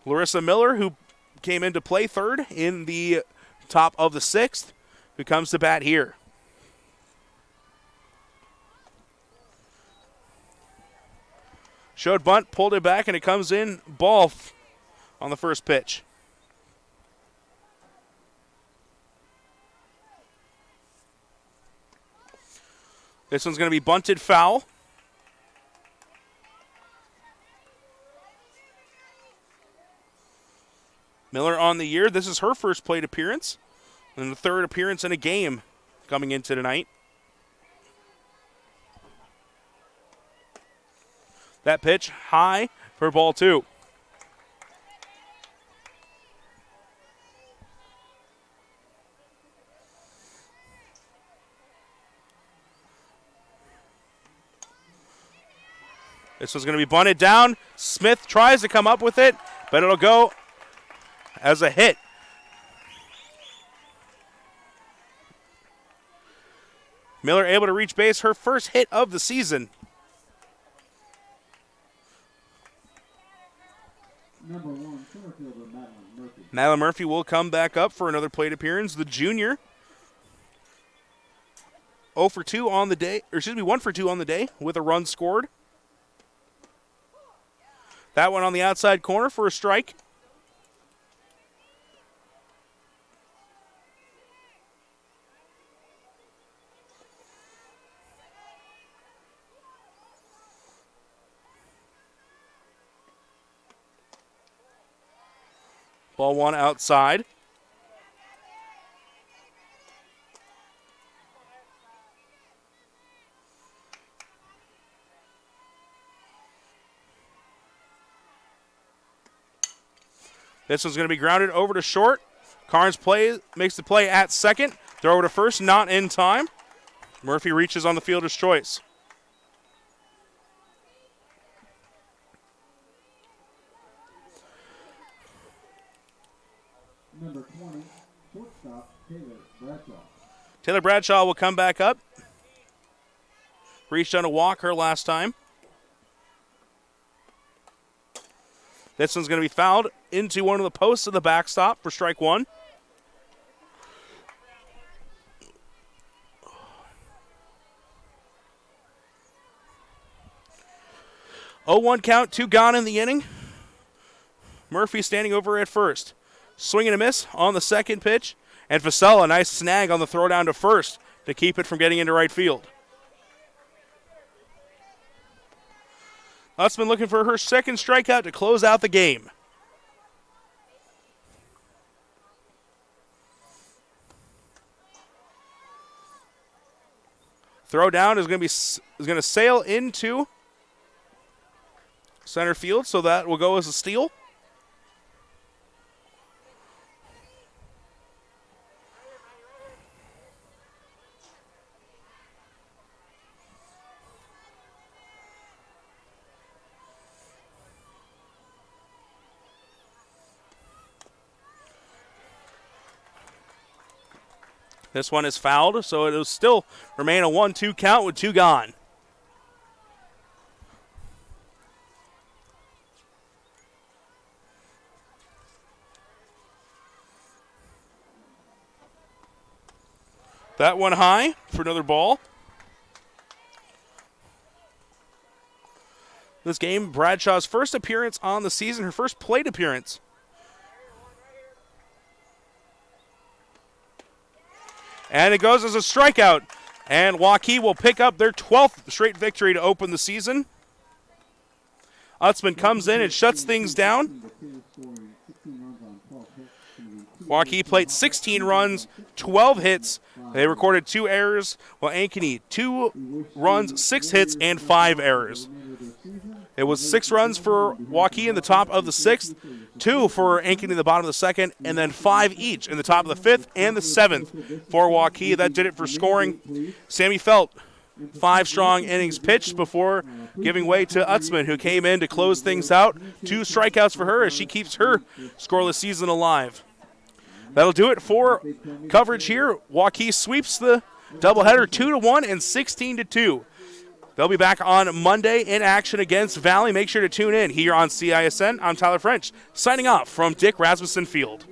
Larissa Miller, who came in to play third in the top of the 6th, who comes to bat here. Showed bunt, pulled it back, and it comes in ball on the first pitch. This one's going to be bunted foul. Miller on the year. This is her first plate appearance and the 3rd appearance in a game coming into tonight. That pitch high for ball 2. This one's going to be bunted down. Smith tries to come up with it, but it'll go as a hit. Miller able to reach base, her first hit of the season. Number 1, center fielder Madeline Murphy. Madeline Murphy will come back up for another plate appearance. The junior 0 for 2 on the day, or excuse me, 1 for 2 on the day with a run scored. That one on the outside corner for a strike. Ball 1 outside. This one's going to be grounded over to short. Carnes makes the play at second. Throw over to first, not in time. Murphy reaches on the fielder's choice. Number 20, shortstop Taylor Bradshaw. Taylor Bradshaw will come back up. Reached on a walk her last time. This one's going to be fouled into one of the posts of the backstop for strike 1. Oh, 1 count, 2 gone in the inning. Murphy standing over at first. Swing and a miss on the second pitch. And Fasella, a nice snag on the throw down to first to keep it from getting into right field. Utzman looking for her second strikeout to close out the game. Throw down is going to sail into center field, so that will go as a steal. This one is fouled, so it will still remain a 1-2 count with 2 gone. That one high for another ball. This game, Bradshaw's first appearance on the season, her first plate appearance. And it goes as a strikeout. And Waukee will pick up their 12th straight victory to open the season. Utzman comes in and shuts things down. Waukee played 16 runs, 12 hits. They recorded 2 errors, while Ankeny 2 runs, 6 hits, and 5 errors. It was 6 runs for Waukee in the top of the 6th, 2 for Ankeny in the bottom of the 2nd, and then 5 each in the top of the 5th and the 7th for Waukee. That did it for scoring. Sammy Felt, 5 strong innings pitched before giving way to Utzman, who came in to close things out. 2 strikeouts for her as she keeps her scoreless season alive. That'll do it for coverage here. Waukee sweeps the doubleheader 2-1 and 16-2. They'll be back on Monday in action against Valley. Make sure to tune in here on CISN. I'm Tyler French, signing off from Dick Rasmussen Field.